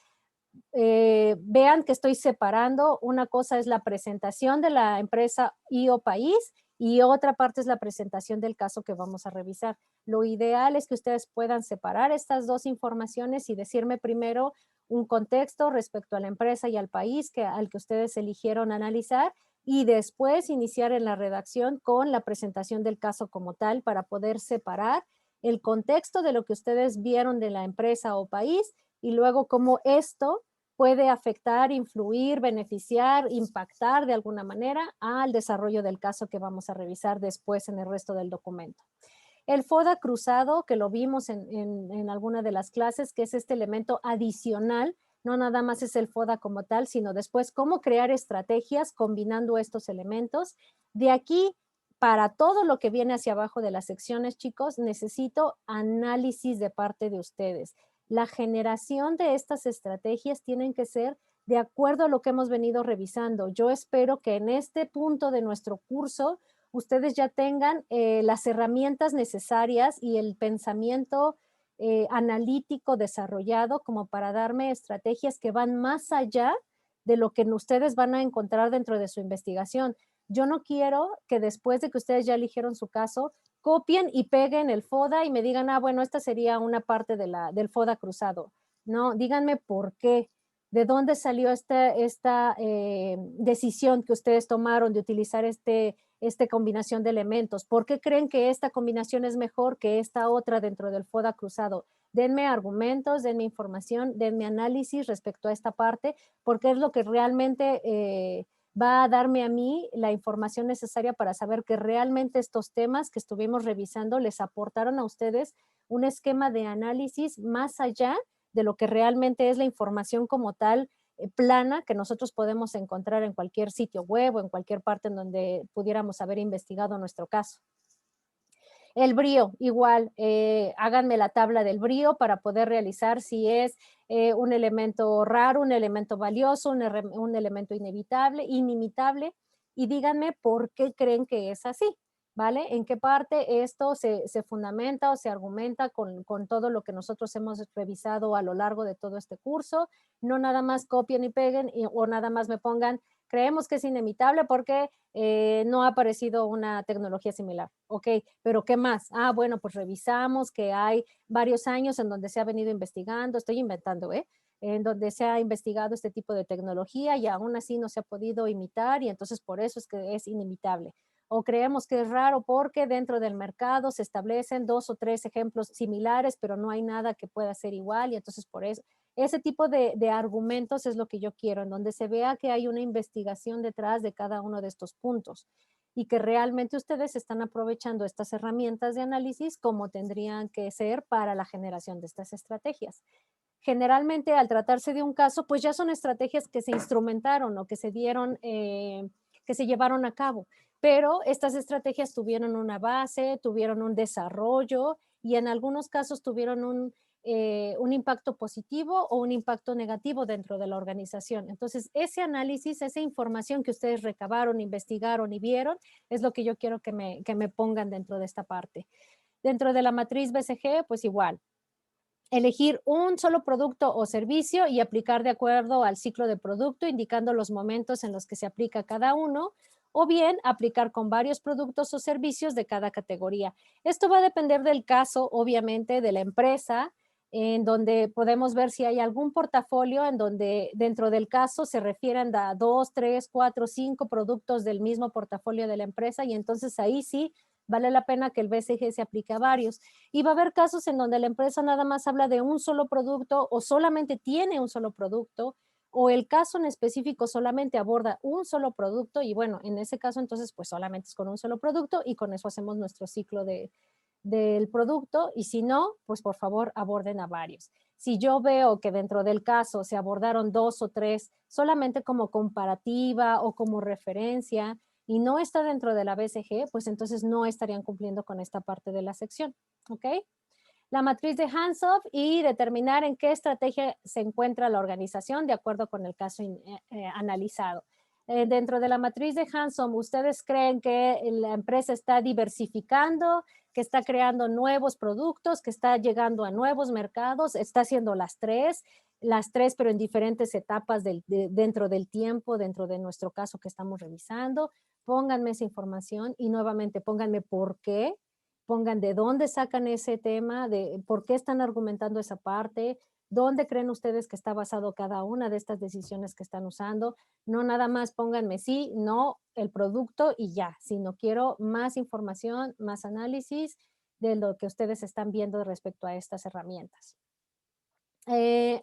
Vean que estoy separando. Una cosa es la presentación de la empresa y o país, y otra parte es la presentación del caso que vamos a revisar. Lo ideal es que ustedes puedan separar estas dos informaciones y decirme primero un contexto respecto a la empresa y al país al que ustedes eligieron analizar y después iniciar en la redacción con la presentación del caso como tal para poder separar el contexto de lo que ustedes vieron de la empresa o país y luego cómo esto puede afectar, influir, beneficiar, impactar de alguna manera al desarrollo del caso que vamos a revisar después en el resto del documento. El FODA cruzado, que lo vimos en alguna de las clases, que es este elemento adicional, no nada más es el FODA como tal, sino después cómo crear estrategias combinando estos elementos. De aquí, para todo lo que viene hacia abajo de las secciones, chicos, necesito análisis de parte de ustedes. La generación de estas estrategias tienen que ser de acuerdo a lo que hemos venido revisando. Yo espero que en este punto de nuestro curso ustedes ya tengan las herramientas necesarias y el pensamiento analítico desarrollado como para darme estrategias que van más allá de lo que ustedes van a encontrar dentro de su investigación. Yo no quiero que después de que ustedes ya eligieron su caso, copien y peguen el FODA y me digan, ah, bueno, esta sería una parte del FODA cruzado. No, díganme por qué. ¿De dónde salió esta decisión que ustedes tomaron de utilizar esta combinación de elementos? ¿Por qué creen que esta combinación es mejor que esta otra dentro del FODA cruzado? Denme argumentos, denme información, denme análisis respecto a esta parte, porque es lo que realmente va a darme a mí la información necesaria para saber que realmente estos temas que estuvimos revisando les aportaron a ustedes un esquema de análisis más allá de lo que realmente es la información como tal plana que nosotros podemos encontrar en cualquier sitio web o en cualquier parte en donde pudiéramos haber investigado nuestro caso. El brío, igual, háganme la tabla del brío para poder realizar si es un elemento raro, un elemento valioso, un elemento inevitable, inimitable, y díganme por qué creen que es así, ¿vale? ¿En qué parte esto se fundamenta o se argumenta con todo lo que nosotros hemos revisado a lo largo de todo este curso? No nada más copien y peguen o nada más me pongan, creemos que es inevitable porque no ha aparecido una tecnología similar. Ok, pero ¿qué más? Ah, bueno, pues revisamos que hay varios años en donde se ha venido investigando, estoy inventando, en donde se ha investigado este tipo de tecnología y aún así no se ha podido imitar y entonces por eso es que es inimitable. O creemos que es raro porque dentro del mercado se establecen 2 o 3 ejemplos similares, pero no hay nada que pueda ser igual y entonces por eso. Ese tipo de argumentos es lo que yo quiero, en donde se vea que hay una investigación detrás de cada uno de estos puntos y que realmente ustedes están aprovechando estas herramientas de análisis como tendrían que ser para la generación de estas estrategias. Generalmente, al tratarse de un caso, pues ya son estrategias que se instrumentaron o que se dieron, que se llevaron a cabo, pero estas estrategias tuvieron una base, tuvieron un desarrollo y en algunos casos tuvieron un impacto positivo o un impacto negativo dentro de la organización. Entonces, ese análisis, esa información que ustedes recabaron, investigaron y vieron, es lo que yo quiero que me pongan dentro de esta parte. Dentro de la matriz BCG, pues igual, elegir un solo producto o servicio y aplicar de acuerdo al ciclo de producto, indicando los momentos en los que se aplica cada uno, o bien aplicar con varios productos o servicios de cada categoría. Esto va a depender del caso, obviamente, de la empresa, en donde podemos ver si hay algún portafolio en donde dentro del caso se refieren a 2, 3, 4, 5 productos del mismo portafolio de la empresa y entonces ahí sí vale la pena que el BCG se aplique a varios. Y va a haber casos en donde la empresa nada más habla de un solo producto o solamente tiene un solo producto o el caso en específico solamente aborda un solo producto y bueno, en ese caso entonces pues solamente es con un solo producto y con eso hacemos nuestro ciclo del producto y si no, pues por favor aborden a varios. Si yo veo que dentro del caso se abordaron 2 o 3 solamente como comparativa o como referencia y no está dentro de la BCG, pues entonces no estarían cumpliendo con esta parte de la sección, ¿ok? La matriz de Hands-off y determinar en qué estrategia se encuentra la organización de acuerdo con el caso analizado. Dentro de la matriz de Hands-on, ¿ustedes creen que la empresa está diversificando, que está creando nuevos productos, que está llegando a nuevos mercados? ¿Está haciendo las tres, pero en diferentes etapas dentro del tiempo, dentro de nuestro caso que estamos revisando? pónganme esa información y nuevamente pónganme por qué, pongan de dónde sacan ese tema, de por qué están argumentando esa parte, dónde creen ustedes que está basado cada una de estas decisiones que están usando. No nada más pónganme sí, no, el producto y ya, sino quiero más información, más análisis de lo que ustedes están viendo respecto a estas herramientas.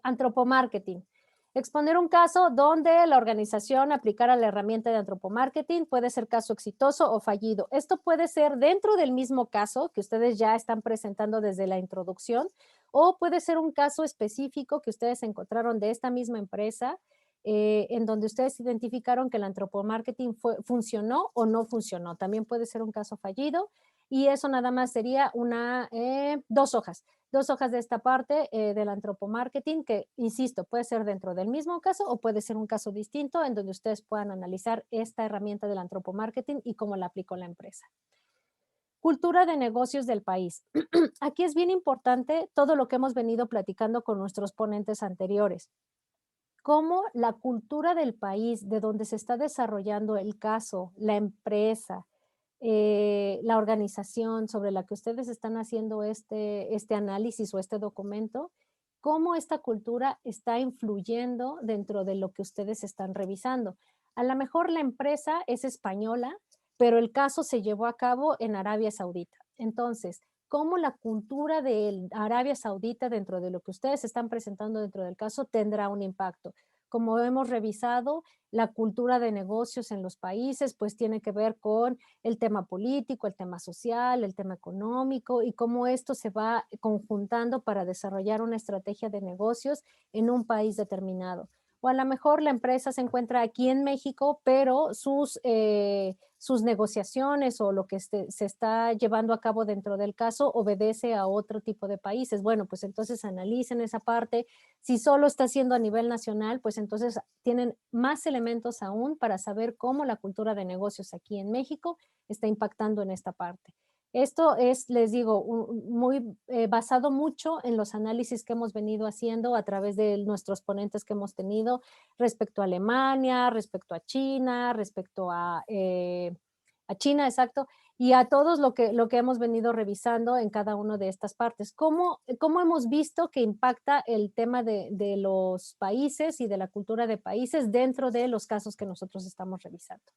Antropomarketing. Exponer un caso donde la organización aplicara la herramienta de antropomarketing puede ser caso exitoso o fallido. Esto puede ser dentro del mismo caso que ustedes ya están presentando desde la introducción, o puede ser un caso específico que ustedes encontraron de esta misma empresa, en donde ustedes identificaron que el antropomarketing funcionó o no funcionó. También puede ser un caso fallido, y eso nada más sería dos hojas de esta parte del antropomarketing, que, insisto, puede ser dentro del mismo caso o puede ser un caso distinto en donde ustedes puedan analizar esta herramienta del antropomarketing y cómo la aplicó la empresa. Cultura de negocios del país. Aquí es bien importante todo lo que hemos venido platicando con nuestros ponentes anteriores. Cómo la cultura del país, de donde se está desarrollando el caso, la empresa, la organización sobre la que ustedes están haciendo este análisis o este documento, cómo esta cultura está influyendo dentro de lo que ustedes están revisando. A lo mejor la empresa es española, pero el caso se llevó a cabo en Arabia Saudita. Entonces, cómo la cultura de Arabia Saudita dentro de lo que ustedes están presentando dentro del caso tendrá un impacto. Como hemos revisado, la cultura de negocios en los países, pues tiene que ver con el tema político, el tema social, el tema económico y cómo esto se va conjuntando para desarrollar una estrategia de negocios en un país determinado. O a lo mejor la empresa se encuentra aquí en México, pero sus negociaciones o lo que se está llevando a cabo dentro del caso obedece a otro tipo de países. Bueno, pues entonces analicen esa parte. Si solo está haciendo a nivel nacional, pues entonces tienen más elementos aún para saber cómo la cultura de negocios aquí en México está impactando en esta parte. Esto es, les digo, muy basado mucho en los análisis que hemos venido haciendo a través de nuestros ponentes que hemos tenido respecto a Alemania, respecto a China, respecto a China, exacto, y a todos lo que hemos venido revisando en cada una de estas partes. ¿Cómo hemos visto que impacta el tema de los países y de la cultura de países dentro de los casos que nosotros estamos revisando?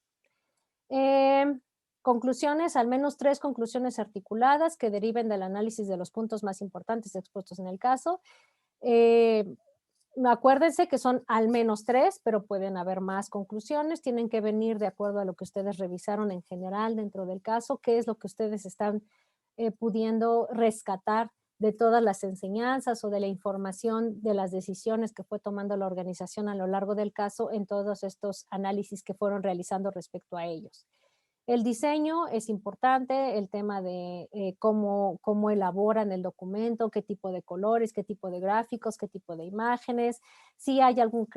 Conclusiones, al menos 3 conclusiones articuladas que deriven del análisis de los puntos más importantes expuestos en el caso. Acuérdense que son al menos 3, pero pueden haber más conclusiones, tienen que venir de acuerdo a lo que ustedes revisaron en general dentro del caso, qué es lo que ustedes están pudiendo rescatar de todas las enseñanzas o de la información de las decisiones que fue tomando la organización a lo largo del caso en todos estos análisis que fueron realizando respecto a ellos. El diseño es importante, el tema de cómo elaboran el documento, qué tipo de colores, qué tipo de gráficos, qué tipo de imágenes, si hay algún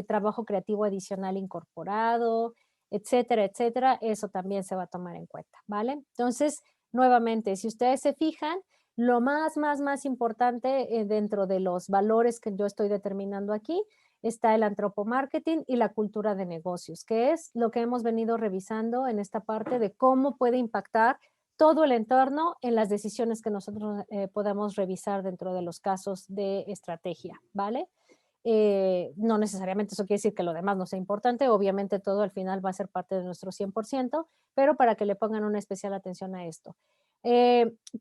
trabajo creativo adicional incorporado, etcétera, etcétera. Eso también se va a tomar en cuenta, ¿vale? Entonces, nuevamente, si ustedes se fijan, lo más importante dentro de los valores que yo estoy determinando aquí está el antropomarketing y la cultura de negocios, que es lo que hemos venido revisando en esta parte de cómo puede impactar todo el entorno en las decisiones que nosotros podamos revisar dentro de los casos de estrategia, ¿vale? No necesariamente eso quiere decir que lo demás no sea importante, obviamente todo al final va a ser parte de nuestro 100%, pero para que le pongan una especial atención a esto.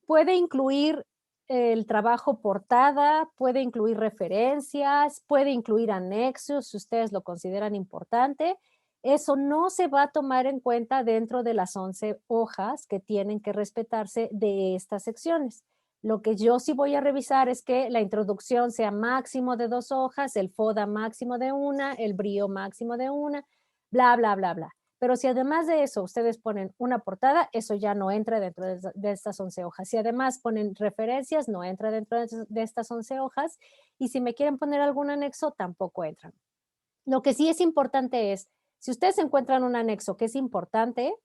Puede incluir el trabajo portada, puede incluir referencias, puede incluir anexos, si ustedes lo consideran importante. Eso no se va a tomar en cuenta dentro de las 11 hojas que tienen que respetarse de estas secciones. Lo que yo sí voy a revisar es que la introducción sea máximo de 2 hojas, el FODA máximo de 1, el brío máximo de 1, bla, bla, bla, bla. Pero si además de eso ustedes ponen una portada, eso ya no entra dentro de estas 11 hojas. Si además ponen referencias, no entra dentro de estas 11 hojas. Y si me quieren poner algún anexo, tampoco entran. Lo que sí es importante es, si ustedes encuentran un anexo que es importante,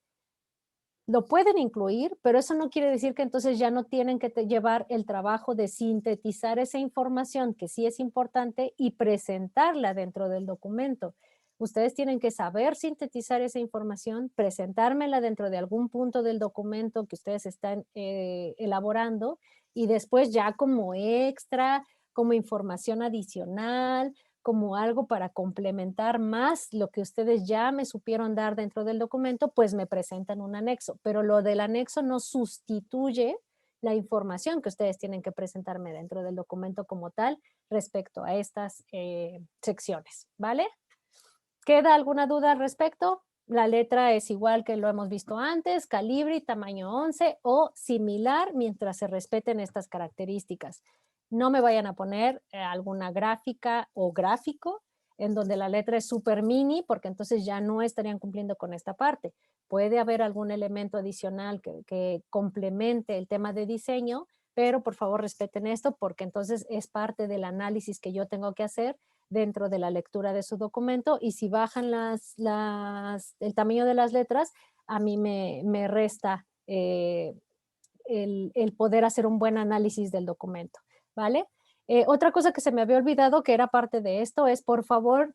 lo pueden incluir, pero eso no quiere decir que entonces ya no tienen que llevar el trabajo de sintetizar esa información que sí es importante y presentarla dentro del documento. Ustedes tienen que saber sintetizar esa información, presentármela dentro de algún punto del documento que ustedes están elaborando y después ya como extra, como información adicional, como algo para complementar más lo que ustedes ya me supieron dar dentro del documento, pues me presentan un anexo. Pero lo del anexo no sustituye la información que ustedes tienen que presentarme dentro del documento como tal respecto a estas secciones, ¿vale? ¿Queda alguna duda al respecto? La letra es igual que lo hemos visto antes, calibre y tamaño 11 o similar mientras se respeten estas características. No me vayan a poner alguna gráfica o gráfico en donde la letra es súper mini, porque entonces ya no estarían cumpliendo con esta parte. Puede haber algún elemento adicional que complemente el tema de diseño, pero por favor respeten esto porque entonces es parte del análisis que yo tengo que hacer dentro de la lectura de su documento y si bajan el tamaño de las letras, a mí me resta el poder hacer un buen análisis del documento, ¿vale? Otra cosa que se me había olvidado que era parte de esto es por favor,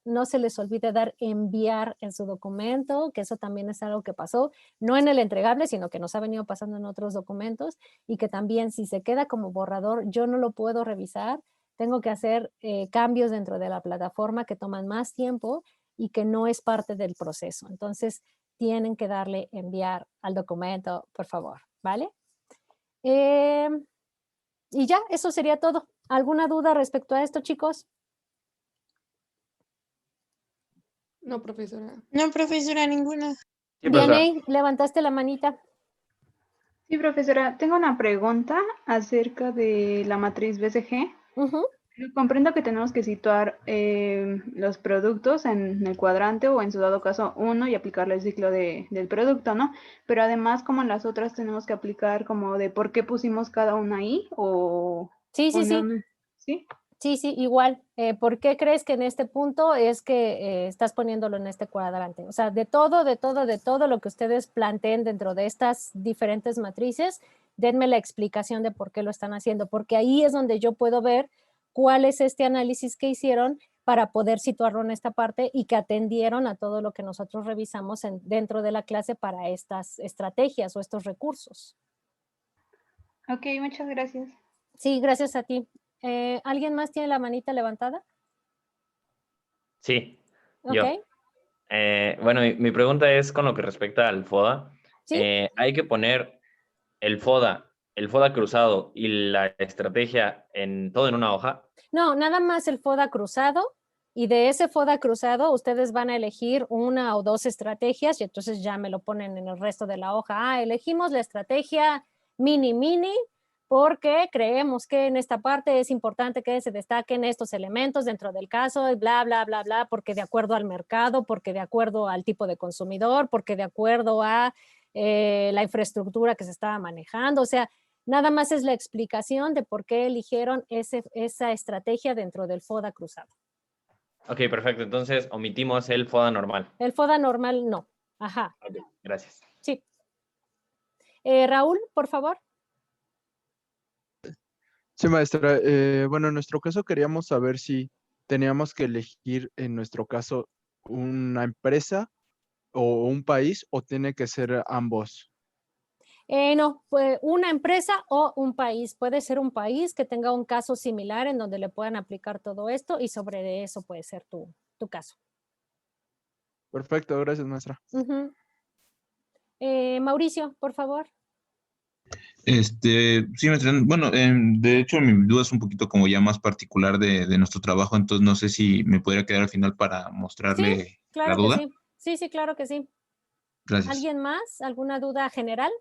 no se les olvide dar enviar en su documento, que eso también es algo que pasó, no en el entregable, sino que nos ha venido pasando en otros documentos y que también si se queda como borrador, yo no lo puedo revisar, tengo que hacer cambios dentro de la plataforma que toman más tiempo y que no es parte del proceso. Entonces, tienen que darle enviar al documento, por favor, ¿vale? Y ya, eso sería todo. ¿Alguna duda respecto a esto, chicos? No, profesora. No, profesora, ninguna. Sí, profesora. Dianey, levantaste la manita. Sí, profesora, tengo una pregunta acerca de la matriz BCG. Ujú. Comprendo que tenemos que situar los productos en el cuadrante o en su dado caso uno y aplicarle el ciclo del producto, ¿no? Pero además, como en las otras, tenemos que aplicar como de por qué pusimos cada una ahí o... Sí, o sí, sí. no. ¿Sí? Sí, sí, igual. ¿Por qué crees que en este punto es que estás poniéndolo en este cuadrante? O sea, de todo lo que ustedes planteen dentro de estas diferentes matrices, denme la explicación de por qué lo están haciendo, porque ahí es donde yo puedo ver cuál es este análisis que hicieron para poder situarlo en esta parte y que atendieron a todo lo que nosotros revisamos dentro de la clase para estas estrategias o estos recursos. Ok, muchas gracias. Sí, gracias a ti. ¿Alguien más tiene la manita levantada? Sí, Ok. yo. Bueno, mi pregunta es con lo que respecta al FODA. Sí. Hay que poner el FODA cruzado y la estrategia todo en una hoja. No, nada más el FODA cruzado y de ese FODA cruzado ustedes van a elegir una o dos estrategias y entonces ya me lo ponen en el resto de la hoja. Elegimos la estrategia mini porque creemos que en esta parte es importante que se destaquen estos elementos dentro del caso y bla, bla, bla, bla, porque de acuerdo al mercado, porque de acuerdo al tipo de consumidor, porque de acuerdo a la infraestructura que se estaba manejando, o sea, nada más es la explicación de por qué eligieron esa estrategia dentro del FODA cruzado. Ok, perfecto. Entonces, omitimos el FODA normal. El FODA normal no. Ajá. Ok, gracias. Sí. Raúl, por favor. Sí, maestra. Bueno, en nuestro caso queríamos saber si teníamos que elegir, en nuestro caso, una empresa o un país o tiene que ser ambos. No, pues una empresa o un país. Puede ser un país que tenga un caso similar en donde le puedan aplicar todo esto y sobre eso puede ser tu caso. Perfecto, gracias, maestra. Uh-huh. Mauricio, por favor. Sí, maestra. Bueno, de hecho, mi duda es un poquito como ya más particular de nuestro trabajo, entonces no sé si me podría quedar al final para mostrarle Sí, claro la duda. que sí. Sí, claro que sí. Gracias. ¿Alguien más? ¿Alguna duda general?